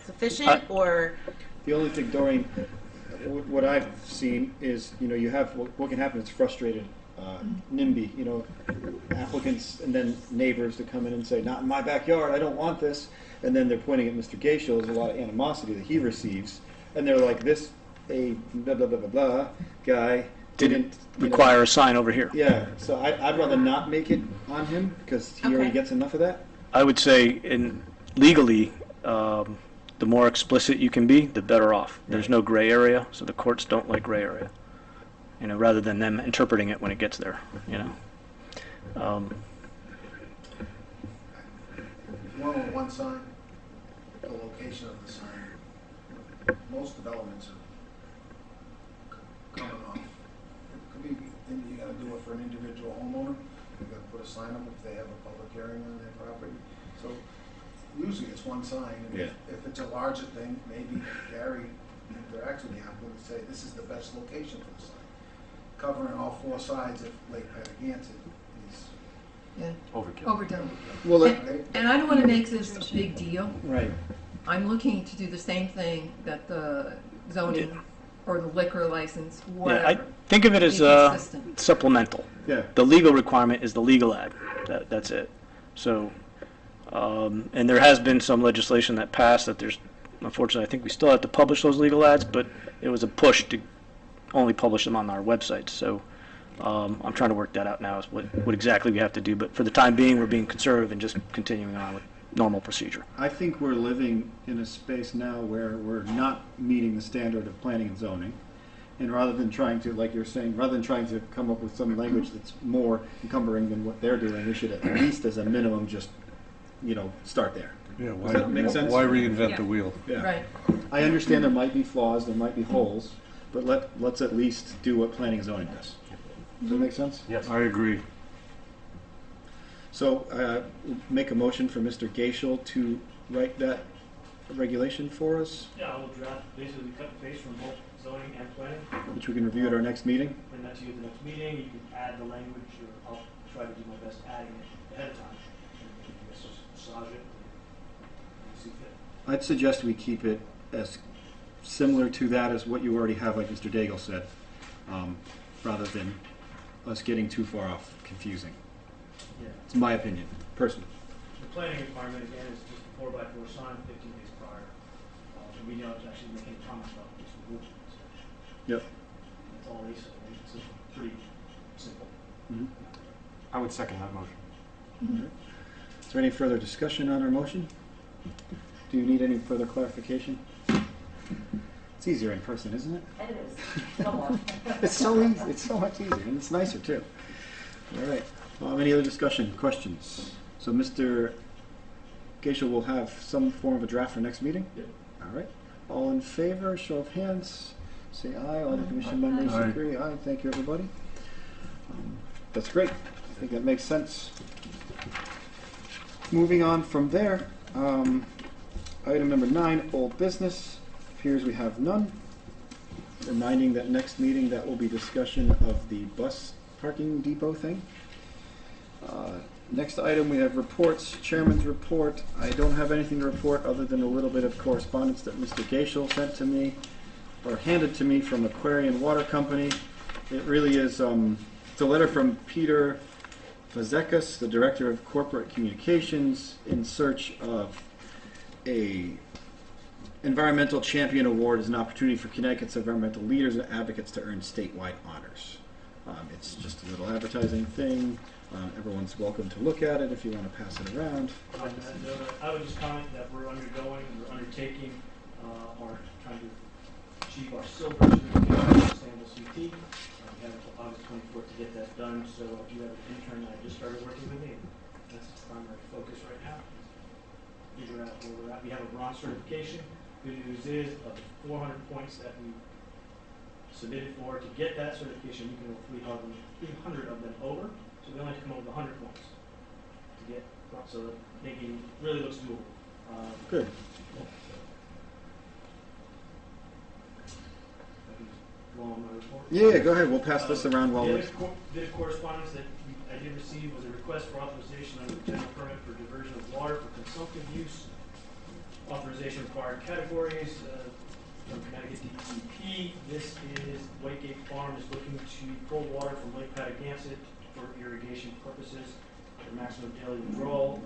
sufficient, or The only thing, Doreen, what I've seen is, you have, what can happen is frustrated NIMBY, applicants and then neighbors that come in and say, not in my backyard, I don't want this. And then they're pointing at Mr. Geisel, there's a lot of animosity that he receives. And they're like, this, a blah, blah, blah, blah, blah guy didn't Require a sign over here. Yeah, so I'd rather not make it on him because he already Okay. gets enough of that. I would say legally, the more explicit you can be, the better off. There's no gray area, so the courts don't like gray area. Rather than them interpreting it when it gets there. If you want on one sign, the location of the sign, most developments are coming off. It could be, then you gotta do it for an individual homeowner, you gotta put a sign up if they have a public hearing on their property. So usually it's one sign, and Yeah. if it's a larger thing, maybe Gary interacts with the applicant and say, this is the best location for the sign. Covering all four sides of Lake Patagonia is Yeah, Overkill. overdone. Well, And I don't want to make this a big deal. right. I'm looking to do the same thing that the zoning or the liquor license, Yeah, I whatever. think of it Be as consistent. supplemental. Yeah. The legal requirement is the legal ad. That's it. So, and there has been some legislation that passed that unfortunately, I think we still have to publish those legal ads, but it was a push to only publish them on our website. So I'm trying to work that out now, is what exactly we have to do. But for the time being, we're being conservative and just continuing on with normal procedure. I think we're living in a space now where we're not meeting the standard of planning and zoning. And rather than trying to, like you're saying, rather than trying to come up with some language that's more encumbering than what they're doing, we should at least as a minimum just, start there. Yeah, Does that make sense? why reinvent Yeah. the wheel? Yeah. Right. I understand there might be flaws, there might be holes, but let's at least do what planning and zoning does. Does that make sense? Yes. I agree. So, make a motion for Mr. Geisel to write that regulation for us, Yeah, I will draft, basically cut and paste from both zoning and planning, which we can review at our next meeting. bring that to you at the next meeting, you can add the language, or I'll try to do my best adding it ahead of time. And you can just massage it and see fit. I'd suggest we keep it as similar to that as what you already have, like Mr. Daigle said, rather than us getting too far off confusing. Yeah. It's my opinion, personally. The planning requirement, again, is just a 4x4 sign 15 days prior. So we don't actually make any comments about this rule. Yep. That's all they say, it's pretty simple. I would second that motion. Is there any further discussion on our motion? Do you need any further clarification? It's easier in person, isn't it? It is, somewhat. It's so easy, it's so much easier, and it's nicer too. All right, any other discussion, questions? So Mr. Geisel will have some form of a draft for next meeting? All right. All in favor, show of hands. Say aye. All the commission members Aye. agree. Aye. Thank you, everybody. That's great. I think that makes sense. Moving on from there, item number 9, old business. Appears we have none. Reminding that next meeting that will be discussion of the bus parking depot thing. Next item, we have reports, chairman's report. I don't have anything to report other than a little bit of correspondence that Mr. Gaishel sent to me, or handed to me from Aquarian Water Company. It really is, it's a letter from Peter Fazekas, the Director of Corporate Communications, in search of a Environmental Champion Award as an opportunity for Connecticut's environmental leaders and advocates to earn statewide honors. It's just a little advertising thing. Everyone's welcome to look at it if you want to pass it around. On that note, I would just comment that we're undertaking, our trying to achieve our silver certification for sustainable CT. We have until August 24th to get that done, so if you have an intern that just started working with me, that's its primary focus right now. Figure out where we're at. We have a bronze certification. Good news is, of the 400 points that we submitted for to get that certification, we can go 300 of them over. So we only have to come up with 100 points to get, so that making really looks doable. Good. Go on my report. Yeah, go ahead. We'll pass this around while The we're... other bit of correspondence that I did receive was a request for authorization under the general permit for diversion of water for consumptive use. Authorization required categories from Connecticut DEP. This is Whitegate Farm is looking to pull water from Lake Patagonia for irrigation purposes. The maximum daily withdrawal,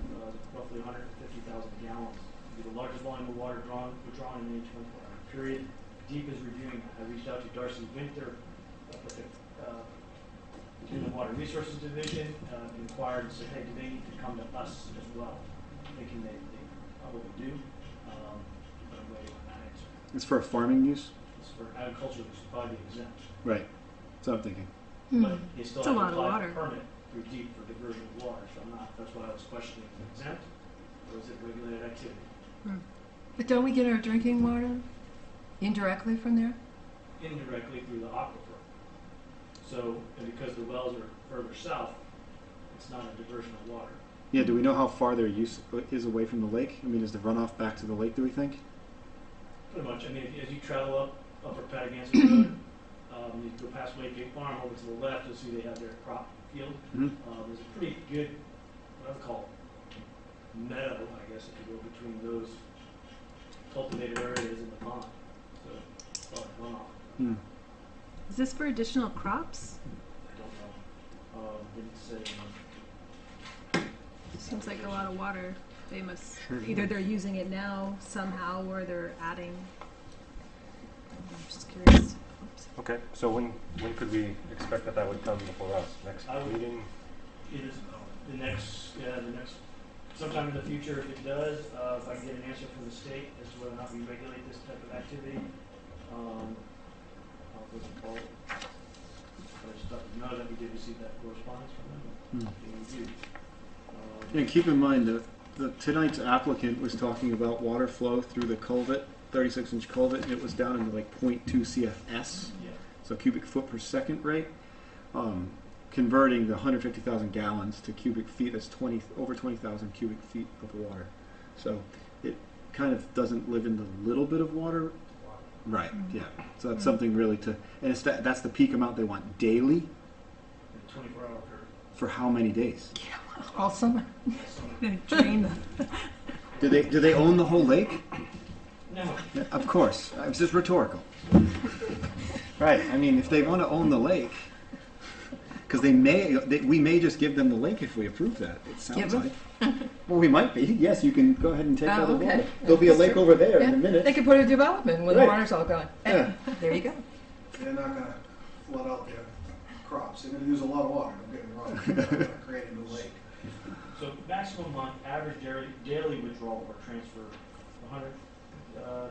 roughly 150,000 gallons. It'll be the largest volume of water withdrawn in any 24-hour period. DEEP is reviewing that. I reached out to Darcy Winter with the Inland Water Resources Division, inquired and said, hey, do they need to come to us as well? Thinking they probably do, but I'm waiting on that answer. It's for farming use? It's for agricultural use, probably exempt. Right. That's what I'm thinking. But they still It's have a to lot of apply water. for a permit through DEEP for diversion of water, so that's why I was questioning, is it exempt or is it regulated activity? But don't we get our drinking water indirectly from there? Indirectly through the aquifer. So, and because the wells are further south, it's not a diversion of water. Yeah, do we know how far their use is away from the lake? I mean, is the runoff back to the lake, do we think? Pretty much. I mean, as you travel up Upper Patagonia Road, you go past Whitegate Farm, over to the left, you'll see they have their crop field. Mm-hmm. There's a pretty good, what I would call meadow, I guess, if you go between those cultivated areas in the pond. So, runoff. Hmm. Is this for additional crops? I don't know. Didn't say. Seems like a lot of water. They must, either they're using it now somehow or they're adding. I'm just curious. Oops. Okay, so when could we expect that would come before us? Next meeting? It is the next, sometime in the future, if it does, if I can get an answer from the state as to whether or not we regulate this type of activity, I'll put it forward. But I just thought you know that we did receive that correspondence from them. Being reviewed. And keep in mind that tonight's applicant was talking about water flow through the culvert, 36-inch culvert, and it was down in like 0.2 CFS, Yeah. so cubic foot per second rate. Converting the 150,000 gallons to cubic feet, that's over 20,000 cubic feet of water. So it kind of doesn't live in the little bit of water. Right, yeah. So that's something really to, and it's that's the peak amount they want daily. In a 24-hour period. For how many days? All summer. Drain them. Do they own the whole lake? No. Yeah, of course. It's just rhetorical. Right. I mean, if they want to own the lake, because we may just give them the lake if we approve that. It sounds Give them? like. Well, we might be. Yes, you can go ahead and take all the okay. water. There'll be a lake over there in a minute. They could put a development when Right. the water's all gone. Yeah. There you go. They're not going to flood out their crops. They're going to use a lot of water, don't get me wrong. They're not going to create a new lake. So maximum month average daily withdrawal or transfer, 100.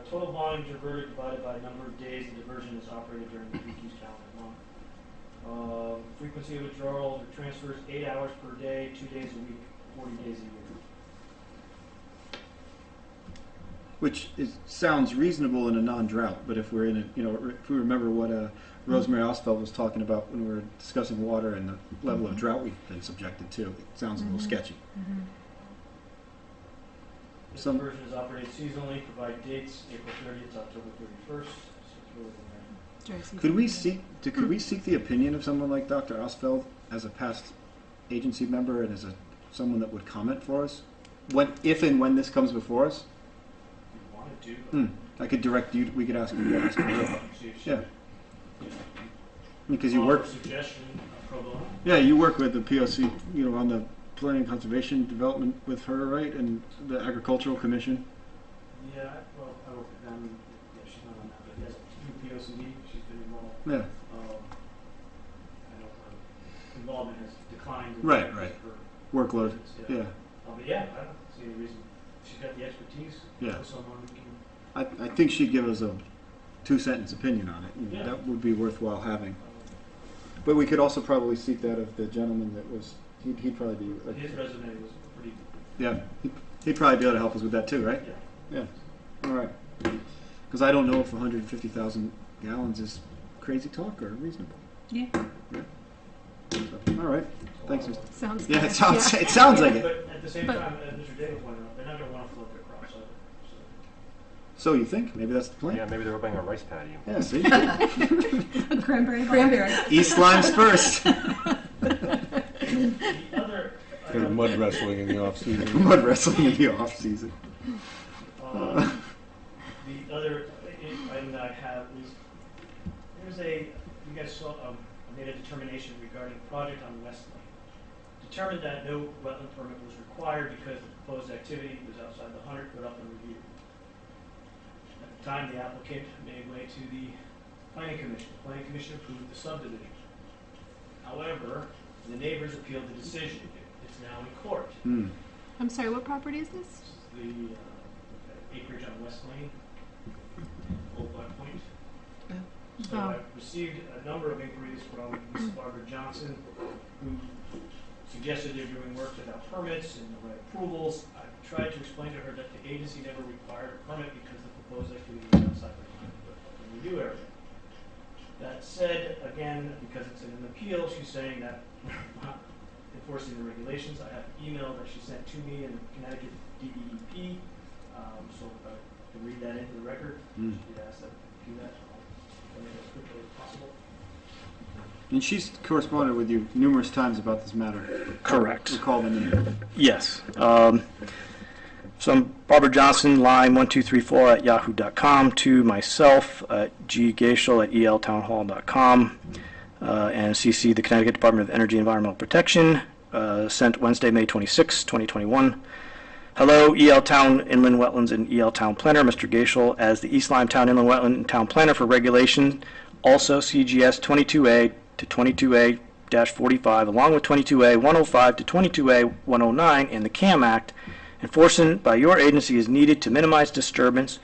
Total volume diverted divided by number of days the diversion is operated during the peak use calendar month. Frequency of withdrawals or transfers 8 hours per day, 2 days a week, 40 days a year. sounds reasonable in a non-drought, but if we're in a, if we remember what Rosemary Osfeld was talking about when we were discussing water and the level of drought we've been subjected to, it sounds a little sketchy. This Some- version is operated seasonally, provide dates, April 30th to October 31st, so it's really when Could we seek the opinion of someone like Dr. Osfeld as a past agency member and as someone that would comment for us, if and when this comes before us? you wanted to. I could direct you. We could ask you to ask her. See if she, Yeah, because you offer work. a suggestion, pro bono. Yeah, you work with the POC. On the Planning Conservation Development with her, right, and the Agricultural Commission. Yeah, well, I work with them. Yeah, she's not on that, but yes, through POCD, she's been involved. Yeah. I know her involvement has declined. Right, because right. of her Workload. visits, Yeah. But yeah, I don't see any reason. She's got the expertise. Yeah. Someone who can. I think she'd give us a 2-sentence opinion on it. And Yeah. That would be worthwhile having. But we could also probably seek that of the gentleman that was. He'd probably be. His resume was pretty. Yeah, he'd probably be able to help us with that too, right? Yeah. Yeah. All right. Because I don't know if 150,000 gallons is crazy talk or reasonable. Yeah. So, all right. Thanks, Mr. Sounds Yeah, good. it sounds like it. But at the same But- time, as Mr. Davis pointed out, they're not going to want to float their crops either. So you think maybe that's the plan? Yeah, maybe they're opening a rice patio. Yeah. See, Cranberry. Cranberry. East Lime's first. The other There's item, mud wrestling in the off-season. Mud wrestling in the off season. the other item that I have is you guys saw, I made a determination regarding a project on West Lane. Determined that no wetland permit was required because the proposed activity was outside the 100-foot upland review. At the time, the applicant made way to the Planning Commission. The Planning Commission approved the subdivision. However, the neighbors appealed the decision. It's now in court. I'm sorry, what property is this? This is the acreage on West Lane, Old Black Point. So Oh. I've received a number of inquiries from Ms. Barbara Johnson, who suggested they're doing work without permits and the right approvals. I've tried to explain to her that the agency never required a permit because the proposed activity was outside the 100-foot upland review area. That said, again, because it's in an appeal, she's saying that we're not enforcing the regulations. I have an email that she sent to me in Connecticut DEP, so if I can read that into the record, she'd ask that I do that. I'll make it as quickly as possible. And she's corresponded with you numerous times about this matter. Correct. Recall the name. Yes. From Barbara Johnson, Lyme1234 at yahoo.com, to myself at ggacial at eltownhall.com, and CC the Connecticut Department of Energy and Environmental Protection, sent Wednesday, May 26, 2021. Hello, EL Town Inland Wetlands and EL Town Planner, Mr. Gaciel, as the East Lyme Town Inland Wetland and Town Planner for regulation, also CGS 22A to 22A-45, along with 22A 105 to 22A 109 in the CAM Act. Enforcement by your agency is needed to minimize disturbance.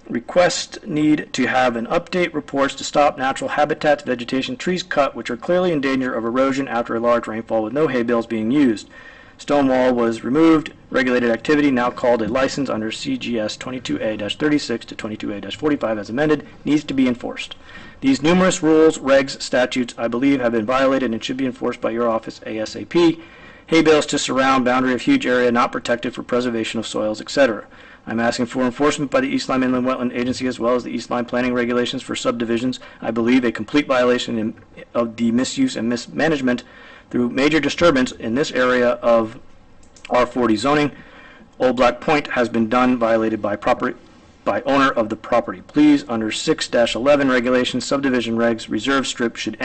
Request need to have an update reports to stop natural habitats, vegetation, trees cut, which are clearly in danger of erosion after a large rainfall with no hay bales being used. Stone wall was removed. Regulated activity, now called a license under CGS 22A-36 to 22A-45 as amended, needs to be enforced. These numerous rules, regs, statutes, I believe, have been violated and should be enforced by your office ASAP. Hay bales to surround boundary of huge area not protected for preservation of soils, etc. I'm asking for enforcement by the East Lyme Inland Wetland Agency as well as the East Lyme planning regulations for subdivisions. I believe a complete violation of the misuse and mismanagement through major disturbance in this area of R40 zoning. Old Black Point has been done, violated by owner of the property. Please, under 6-11 regulations, subdivision regs, reserve strip should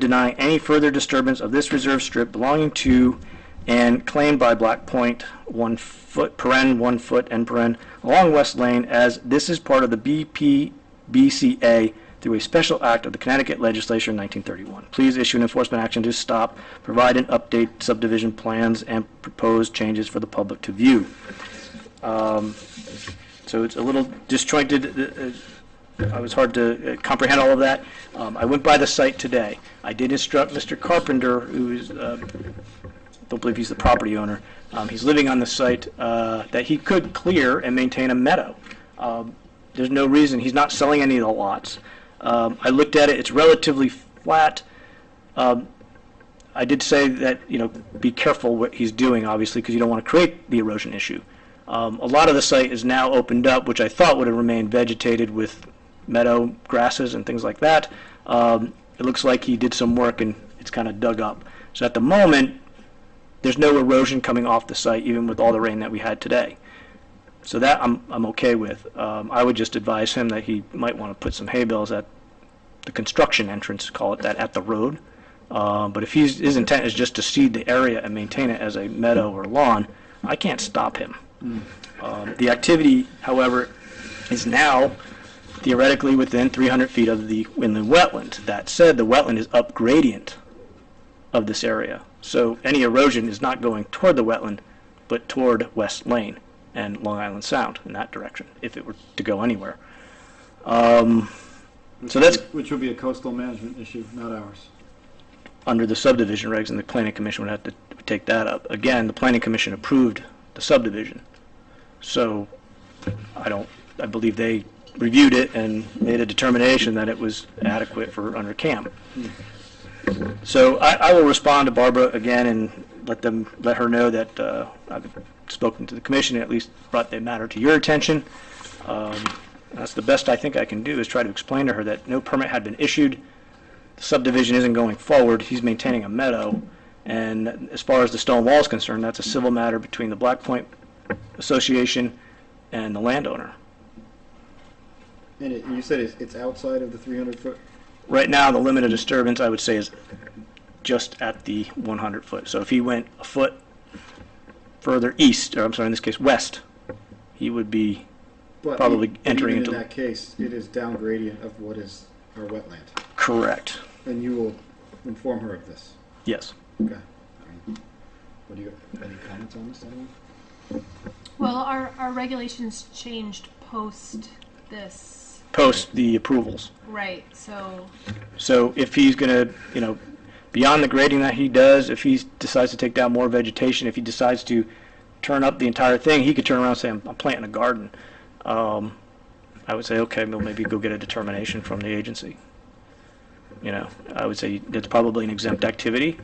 deny any further disturbance of this reserve strip belonging to and claimed by Black Point 1 foot, paren, 1 foot, end paren, along West Lane, as this is part of the BPBCA through a special act of the Connecticut legislature in 1931. Please issue an enforcement action to stop, provide an update subdivision plans, and propose changes for the public to view. So it's a little disjointed. I was hard to comprehend all of that. I went by the site today. I did instruct Mr. Carpenter, who is don't believe he's the property owner. He's living on the site that he could clear and maintain a meadow. There's no reason. He's not selling any of the lots. I looked at it. It's relatively flat. I did say that, be careful what he's doing, obviously, because you don't want to create the erosion issue. A lot of the site is now opened up, which I thought would have remained vegetated with meadow grasses and things like that. It looks like he did some work and it's kind of dug up. So at the moment, there's no erosion coming off the site, even with all the rain that we had today. So that I'm okay with. I would just advise him that he might want to put some hay bales at the construction entrance, call it that, at the road. But if his intent is just to seed the area and maintain it as a meadow or lawn, I can't stop him. The activity, however, is now theoretically within 300 feet of the inland wetland. That said, the wetland is up gradient of this area. So any erosion is not going toward the wetland, but toward West Lane and Long Island Sound in that direction, if it were to go anywhere. Which would be a coastal management issue, not ours. Under the subdivision regs, and the Planning Commission would have to take that up. Again, the Planning Commission approved the subdivision. So I believe they reviewed it and made a determination that it was adequate for under CAM. So I will respond to Barbara again and let her know that I've spoken to the commission and at least brought the matter to your attention. That's the best I think I can do, is try to explain to her that no permit had been issued. The subdivision isn't going forward. He's maintaining a meadow. And as far as the stone wall is concerned, that's a civil matter between the Black Point Association and the landowner. And you said it's outside of the 300-foot? Right now, the limit of disturbance, I would say, is just at the 100-foot. So if he went a foot further east, or I'm sorry, in this case, west, he would be probably entering even into... in that case, it is down gradient of what is our wetland. Correct. And you will inform her of this? Yes. Okay. What do you any comments on this, anyone? Well, our regulations changed post this. Post the approvals. Right, so. So if he's going to, beyond the grading that he does, if he decides to take down more vegetation, if he decides to turn up the entire thing, he could turn around and say, I'm planting a garden. I would say, okay, well, maybe go get a determination from the agency. I would say that's probably an exempt activity.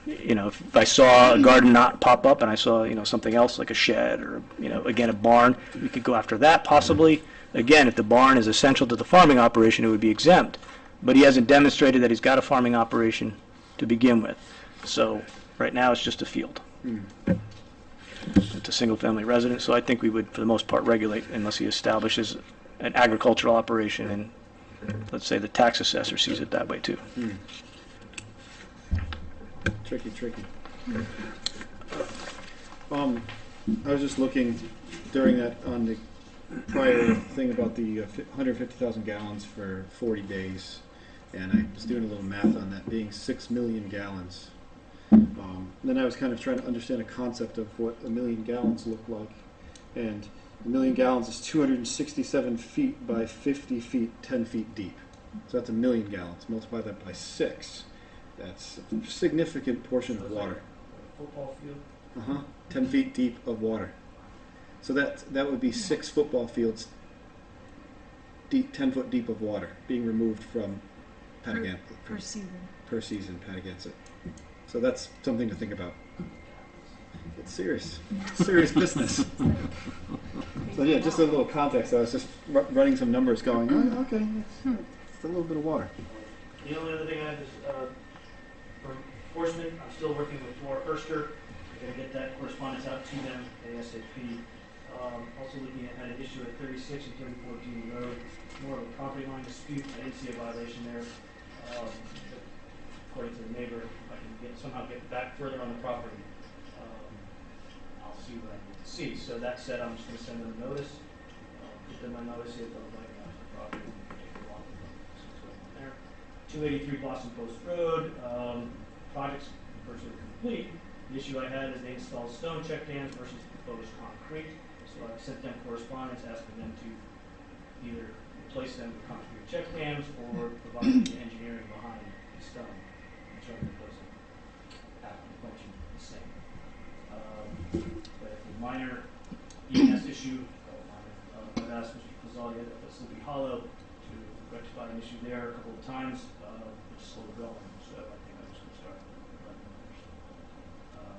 If I saw a garden not pop up and I saw, something else like a shed or, again, a barn, we could go after that possibly. Again, if the barn is essential to the farming operation, it would be exempt. But he hasn't demonstrated that he's got a farming operation to begin with. So right now it's just a field. It's a single-family residence, so I think we would, for the most part, regulate unless he establishes an agricultural operation, and let's say the tax assessor sees it that way too. Tricky. I was just looking during that on the prior thing about the 150,000 gallons for 40 days, and I was doing a little math on that being 6 million gallons. Then I was kind of trying to understand a concept of what a million gallons look like, and a million gallons is 267 feet by 50 feet, 10 feet deep. So that's a million gallons. Multiply that by 6. That's a significant portion of water. Football field? 10 feet deep of water. So that would be 6 football fields deep, 10 foot deep of water being removed from Patagonia. Per season. Per season, Patagonia. So that's something to think about. It's serious. Serious business. So yeah, just a little context. I was just running some numbers going, oh, okay, it's a little bit of water. The only other thing I have is, for enforcement, I'm still working with Laura Erster. I'm going to get that correspondence out to them ASAP. Also looking at an issue at 36 and 34 Dean Road, more of a property line dispute. I didn't see a violation there. According to the neighbor, if I can somehow get back further on the property, I'll see what I need to see. So that said, I'm just going to send them a notice. Give them a notice if they'll like the property. There. 283 Blossom Post Road. Project's virtually complete. The issue I had is they installed stone check dams versus proposed concrete. So I sent them correspondence asking them to either replace them with concrete check dams or provide the engineering behind the stone. I'm trying to replace them. minor ENS issue. I've asked Mr. Pizzotti at Sleepy Hollow to rectify an issue there a couple of times, which is slow going, so I think I'm just going to start letting them know.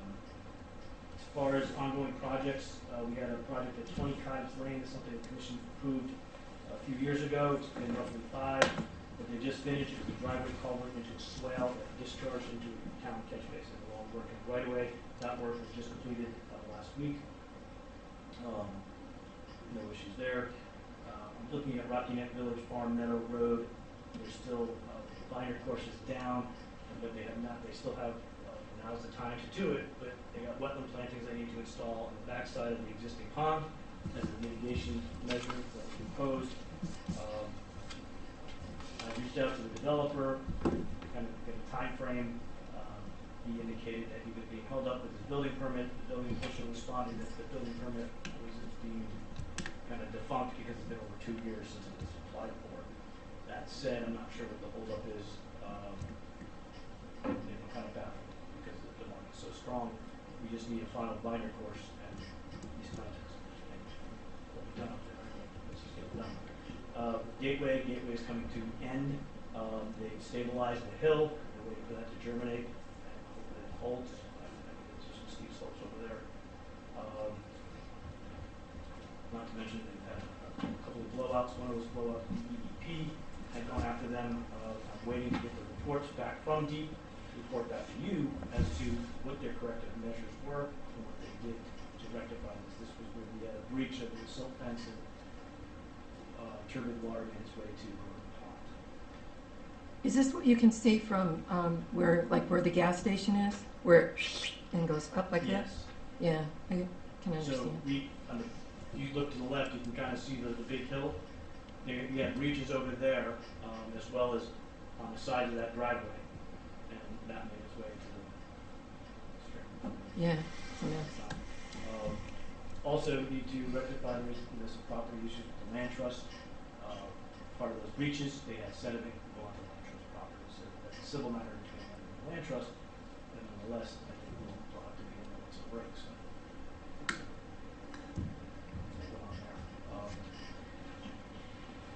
As far as ongoing projects, we had a project at 20 Cottage Lane. That's something the commission approved a few years ago. It's been roughly 5, but they just finished. It was a driveway culvert into a swale that discharged into a town catch basin. They're all working right away. That work was just completed last week. No issues there. I'm looking at Rocky Neck Village Farm Meadow Road. There's still binder courses down, but they have not. They still have. Now's the time to do it, but they got wetland plantings they need to install on the backside of the existing pond as a mitigation measure that was proposed. I reached out to the developer, kind of get a time frame. He indicated that he was being held up with his building permit. The building official responded that the building permit was being kind of defunct because it's been over 2 years since it was applied for. That said, I'm not sure what the holdup is. I'm kind of baffled because the market's so strong. We just need a final binder course and these plantings. We'll be done up there. Let's just get it done. Gateway is coming to end. They stabilized the hill. They're waiting for that to germinate. Holds. I mean, there's some steep slopes over there. Not to mention they've had a couple of blowouts. One of those blowouts, DEP, had gone after them. I'm waiting to get the reports back from DEP, report back to you as to what their corrective measures were and what they did to rectify this. This was where we had a breach of the silt fence and turbid water made its way to the pond. Is this what you can see from where the gas station is, where it and goes up like that? Yes. Yeah, I can understand. So if you look to the left, you can kind of see the big hill. We had breaches over there, as well as on the side of that driveway, and that made its way to the stream. Yeah, it's a mess. Also, need to rectify some property issues with the land trust. Part of those breaches, they had sediment go onto land trust property, so that's a civil matter between them and the land trust. But nonetheless, I think we'll have to be in there with some breaks.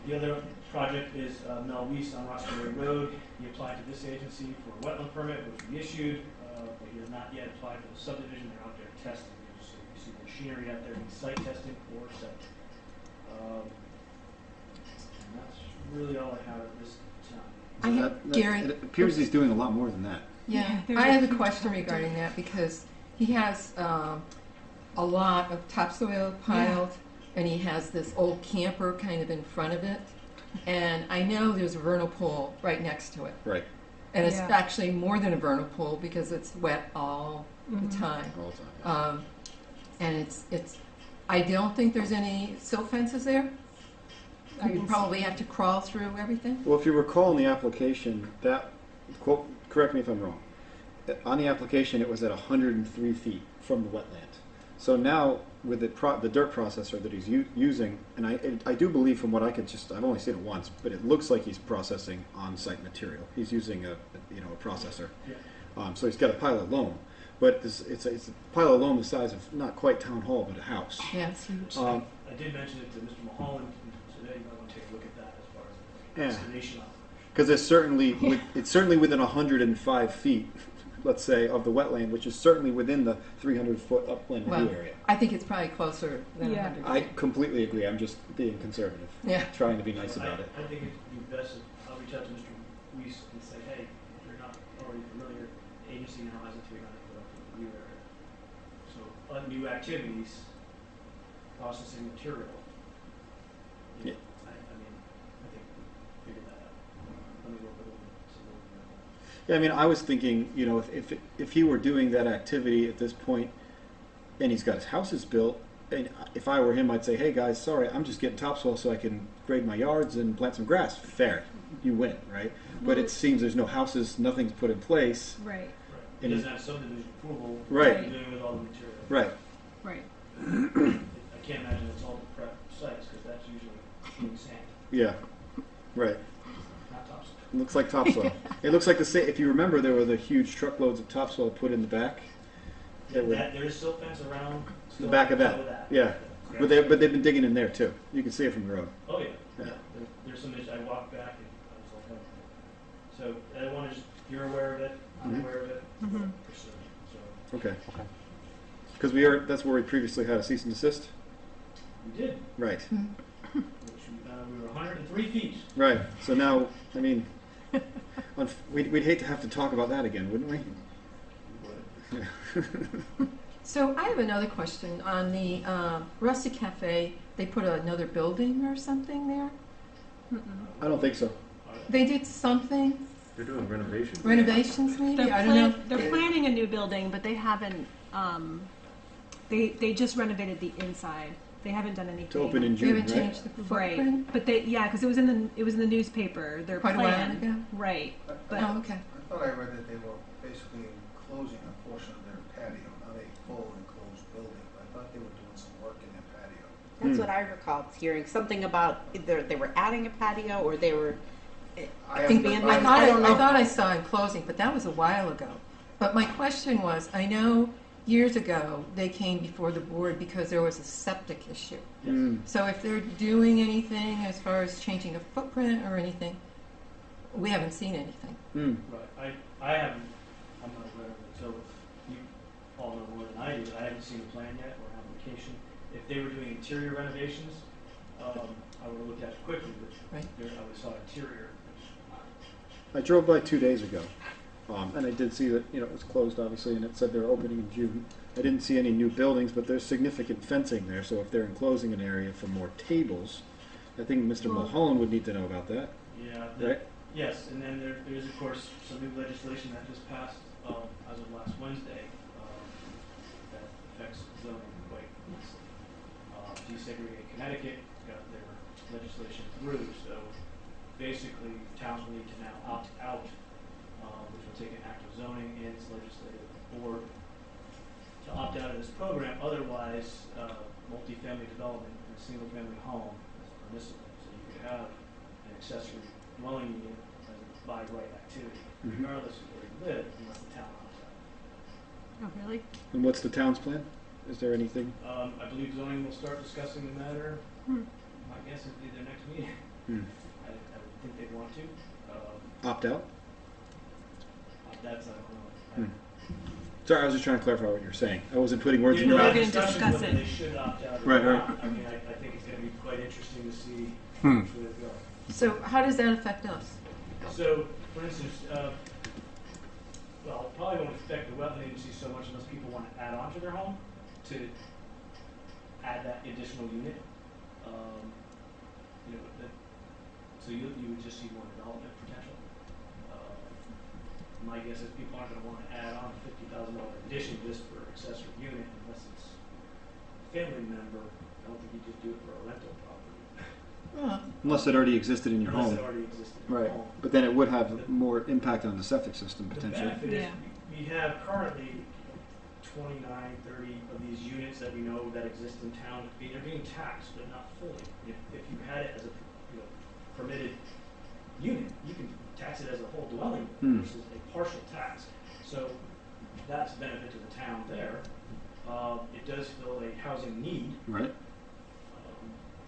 The other project is Mel Weiss on Roxbury Road. He applied to this agency for a wetland permit, which we issued, but he has not yet applied for the subdivision. They're out there testing. You see the machinery out there doing site testing for septic. And that's really all I have at this time. Gary, it appears he's doing a lot more than that. yeah, there's I a have a huge question regarding that because he has a lot of topsoil piled, and he has this old camper kind of in front of it, and I know there's a vernal pool right next to it, Right. and it's Yeah. actually more than a vernal pool because it's wet all the time. All the time. Yeah. And it's. I don't think there's any silt fences there. You probably have to crawl through everything. Well, if you recall in the application, that, quote, correct me if I'm wrong, on the application it was at 103 feet from the wetland. So now with the dirt processor that he's using, and I do believe from what I could I've only seen it once, but it looks like he's processing on-site material. He's using a processor. Yeah. So he's got a pile of loam, but it's a pile of loam the size of not quite town hall, but a house. Yeah, it's huge. I did mention it to Mr. Mulholland today. You might want to take a look at that as far as the destination operation. Because it's certainly within 105 feet, let's say, of the wetland, which is certainly within the 300-foot upland Well, review area. I think it's probably closer than Yeah. 100 I feet. completely agree. I'm just being conservative, Yeah. trying to be nice about it. I think it'd be best if I'll reach out to Mr. Weiss and say, hey, if you're not already familiar, the agency now has a 300-foot up to the review area. So new activities, processing material. Yeah. I mean, I think we figured that out. Let me work with him. See what we can do. Yeah, I mean, I was thinking, if he were doing that activity at this point, and he's got his houses built, and if I were him, I'd say, hey guys, sorry, I'm just getting topsoil so I can grade my yards and plant some grass. Fair, you win, right? But it seems there's no houses, nothing's put in place. Right, Right. He And doesn't have subdivision approval. Right. He's doing with all the material. Right. right. I can't imagine it's all the prep sites because that's usually clean sand, Yeah. Right. not topsoil. It looks like topsoil. It looks like if you remember, there were the huge truckloads of topsoil put in the back. That would- There is silt fence around. The still back of on top that, yeah. But they've been digging in there too. You can see it from the road. Oh, yeah, Yeah. yeah. There's some issues. I walked back and I was like, oh. So I want to just, you're aware of it, I'm Mhm. aware of it, Mhm. pursue it, so. Okay. Okay. Because that's where we previously had a cease and desist. We did, Right. which, we were 103 feet. Right. So now, I mean, we'd hate to have to talk about that again, wouldn't we? So I have another question. On the Rusty Cafe, they put another building or something there? I don't think so. They did something, They're doing renovations. renovations maybe? They're, I don't know. they're planning a new building, but they haven't, they just renovated the inside. They haven't done anything. To open in They June, haven't right? changed the Right, footprint? but because it was in the newspaper, their Quite a while plan. ago? Right, but Oh, okay. I thought I read that they were basically enclosing a portion of their patio, not a full enclosed building. But I thought they were doing some work in their patio. That's what I recalled hearing, something about either they were adding a patio or they were expanding. I don't know. thought I saw him closing, but that was a while ago. But my question was, I know years ago they came before the board because there was a septic issue. Mm. So if they're doing anything as far as changing a footprint or anything, we haven't seen anything. Mm. Right, I haven't, I'm not aware of it, so you all know more than I do. I haven't seen a plan yet or an application. If they were doing interior renovations, I would have looked at it quickly, but Right. there, I would saw interior. I drove by 2 days ago, and I did see that it was closed, obviously, and it said they're opening in June. I didn't see any new buildings, but there's significant fencing there. So if they're enclosing an area for more tables, I think Mr. Well- Mulholland would need to know about that, Yeah. right? Yes, and then there is, of course, some new legislation that just passed as of last Wednesday that affects zoning quite immensely. Desegregate Connecticut got their legislation through, so basically towns will need to now opt out, which will take an act of zoning and its legislative board to opt out of this program. Otherwise, multifamily development in a single-family home is permissible, so you could have an accessory dwelling unit as a by right activity, Mhm. regardless of where you live, unless the town opts out. oh really? And what's the town's plan? Is there anything? I believe zoning will start discussing the matter. Hmm. My guess is their next meeting. Hmm. I would think they'd want to. Opt out? That's, I don't know. Hmm. Sorry, I was just trying to clarify what you're saying. I wasn't putting words in your we're mouth. gonna Discussions discuss whether it. they should opt out or Right, right. not. I mean, I think it's gonna be quite interesting to see Hmm. which way they go. So how does that affect us? So, for instance, well, it probably won't affect the wetland agency so much unless people want to add on to their home to add that additional unit. So you would just see more development potential. My guess is people aren't going to want to add on a $50,000 addition just for accessory unit unless it's a family member. I don't think you just do it for a rental property. Unless it already existed in your Unless home. it already existed in Right. your home. But then it would have more impact on the septic system The potentially. benefit is, Yeah. we have currently 29, 30 of these units that we know that exist in town. They're being taxed, but not fully. If you had it as a permitted unit, you can tax it as a whole dwelling Hmm. versus a partial tax. So that's a benefit to the town there. It does fill a housing need. Right?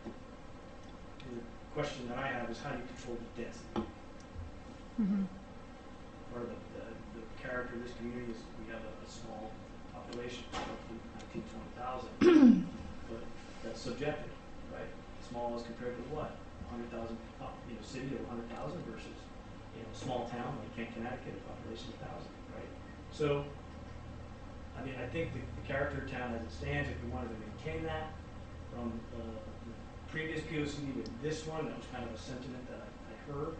The question that I have is how do you control the density? Mm-hmm. Part of the character of this community is we have a small population, roughly 19, 20,000, but that's subjective, right? Small as compared to what? 100,000, city of 100,000 versus, a small town like Kent, Connecticut, a population of 1,000, right? So, I mean, I think the character of town as it stands, if we wanted to maintain that from the previous POCD to this one, that was kind of a sentiment that I heard,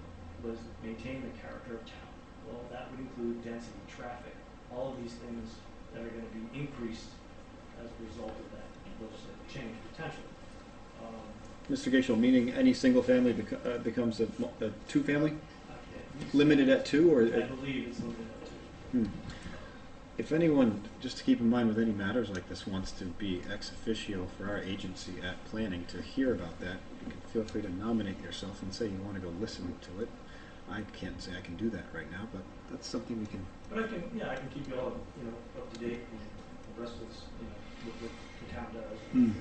was maintain the character of town. Well, that would include density, traffic, all of these things that are going to be increased as a result of that legislative change potentially. Mr. Gaishel, meaning any single family becomes a two-family? At Limited at two? Or I believe it's limited to. Hmm. If anyone, just to keep in mind with any matters like this, wants to be ex officio for our agency at planning to hear about that, you can feel free to nominate yourself and say you want to go listen to it. I can't say I can do that right now, but that's something we can. But I can keep you all, up to date and rest of this, what the town does. Hmm.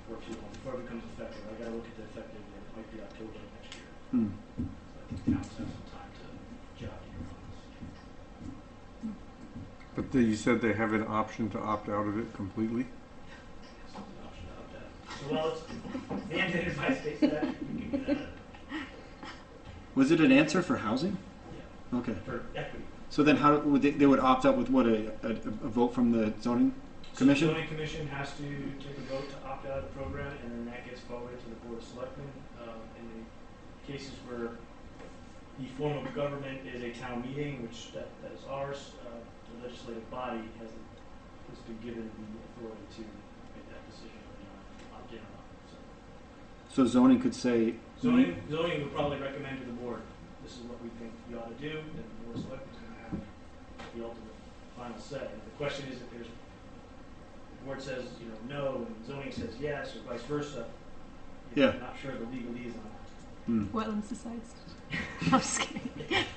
For too long, before it becomes effective. I gotta look at the effective date, it might be October of next year. Hmm. So I think towns have some time to jockey around this. But you said they have an option to opt out of it completely? Something option out that. So, well, it's mandated by state statute, you can get out of it. Was it an answer for housing? Yeah, Okay. for equity. So then how would they would opt out with what, a vote from the zoning commission? So the zoning commission has to take a vote to opt out of the program, and then that gets forwarded to the board of selectmen. In the cases where the form of government is a town meeting, which that is ours, the legislative body has been given the authority to make that decision whether or not opt in or not. So zoning could say, Zoning would probably recommend to the board, this is what we think you ought to do, and the board of selectmen is going to have the ultimate final say. And the question is if the board says, no, and zoning says yes, or vice versa. Yeah. I'm not sure the legalese on that. Wetlands decides. I'm just kidding.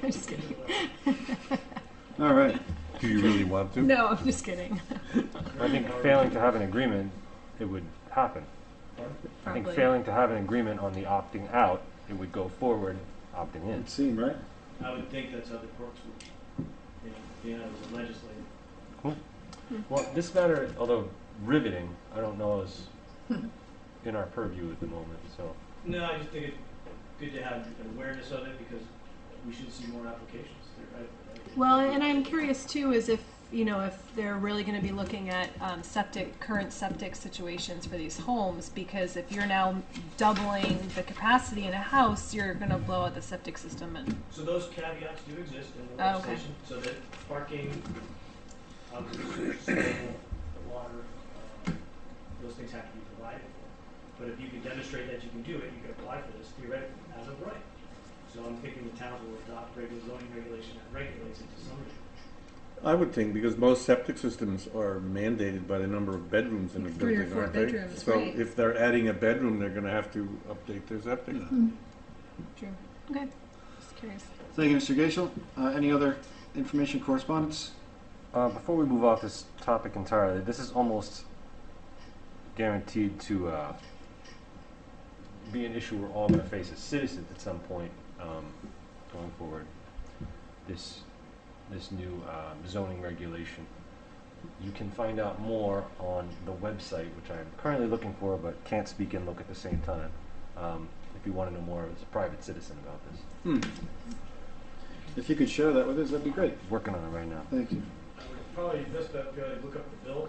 I'm just kidding. all right. Do you really want to? No, I'm just kidding. I think failing to have an agreement, it would happen. I think Probably. failing to have an agreement on the opting out, it would go forward opting in. It seemed right. I would think that's how the courts would, being out as a legislative. Cool. Well, this matter, although riveting, I don't know is in our purview at the moment, so. No, I just think it's good to have an awareness of it because we should see more applications. Well, and I'm curious too, is if they're really going to be looking at current septic situations for these homes, because if you're now doubling the capacity in a house, you're going to blow out the septic system. And So those caveats do exist in the Oh, okay. legislation, so that parking, obviously, water, those things have to be provided for. But if you can demonstrate that you can do it, you can apply for this theoretically as of right. So I'm thinking the towns will adopt regular zoning regulation that regulates it to some degree. I would think, because most septic systems are mandated by the number of bedrooms in a 3 or building, 4 aren't they? bedrooms, So right. if they're adding a bedroom, they're gonna have to update their septic. true. Okay. Just curious. Thank you, Mr. Gaishel. Any other information, correspondence? Before we move off this topic entirely, this is almost guaranteed to be an issue we're all going to face as citizens at some point going forward. This new zoning regulation. You can find out more on the website, which I'm currently looking for, but can't speak and look at the same time. If you want to know more as a private citizen about this, If you could share that with us, that'd be great. working on it right now. Thank you. I would probably just look up the bill.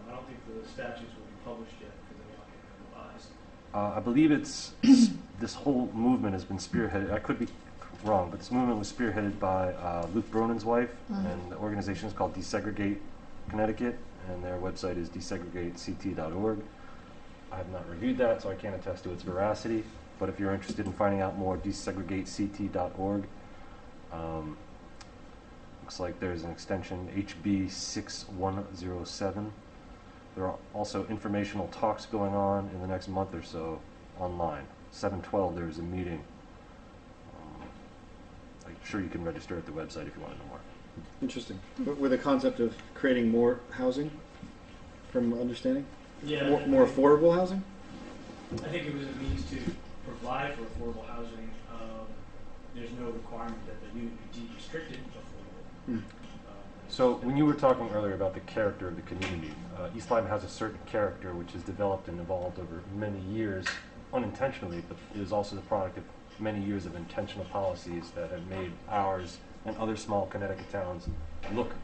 I don't think the statutes will be published yet because they won't get revised. I believe it's this whole movement has been spearheaded. I could be wrong, but this movement was spearheaded by Luke Bronin's wife, and the organization is called Desegregate Connecticut, and their website is desegregatect.org. I have not reviewed that, so I can't attest to its veracity. But if you're interested in finding out more, desegregatect.org. Looks like there's an extension HB 6107. There are also informational talks going on in the next month or so online. 7/12 there's a meeting. I'm sure you can register at the website if you want to know more. Interesting. With the concept of creating more housing, from understanding? Yeah. More affordable housing? I think it was a means to provide for affordable housing. There's no requirement that the unit be deed restricted affordable. So when you were talking earlier about the character of the community, East Lyme has a certain character which has developed and evolved over many years, unintentionally, but it is also the product of many years of intentional policies that have made ours and other small Connecticut towns look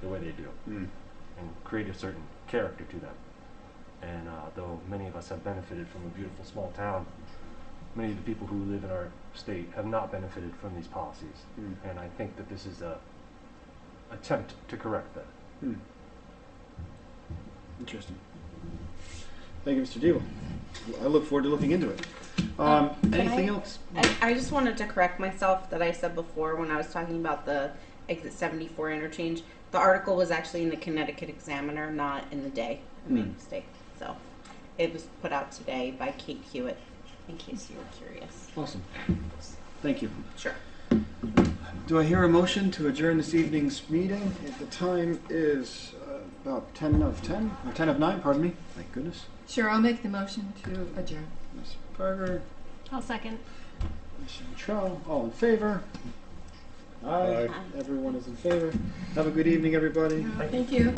the way they do and create a certain character to them. And though many of us have benefited from a beautiful small town, many of the people who live in our state have not benefited from these policies. And I think that this is a attempt to correct that. Interesting. Thank you, Mr. Deal. I look forward to looking into it. Anything else? I just wanted to correct myself that I said before when I was talking about the exit 74 interchange. The article was actually in the Connecticut Examiner, not in the Day. I made a mistake. So it was put out today by Kate Hewitt, in case you were curious. Awesome. Thank you. Sure. Do I hear a motion to adjourn this evening's meeting? The time is about 10 of 10, or 10 of 9, pardon me. Thank goodness. Sure, I'll make the motion to adjourn. Ms. Parker, I'll second. Ms. Chantrell, all in favor? Aye. Everyone is in favor. Have a good evening, everybody. Thank you.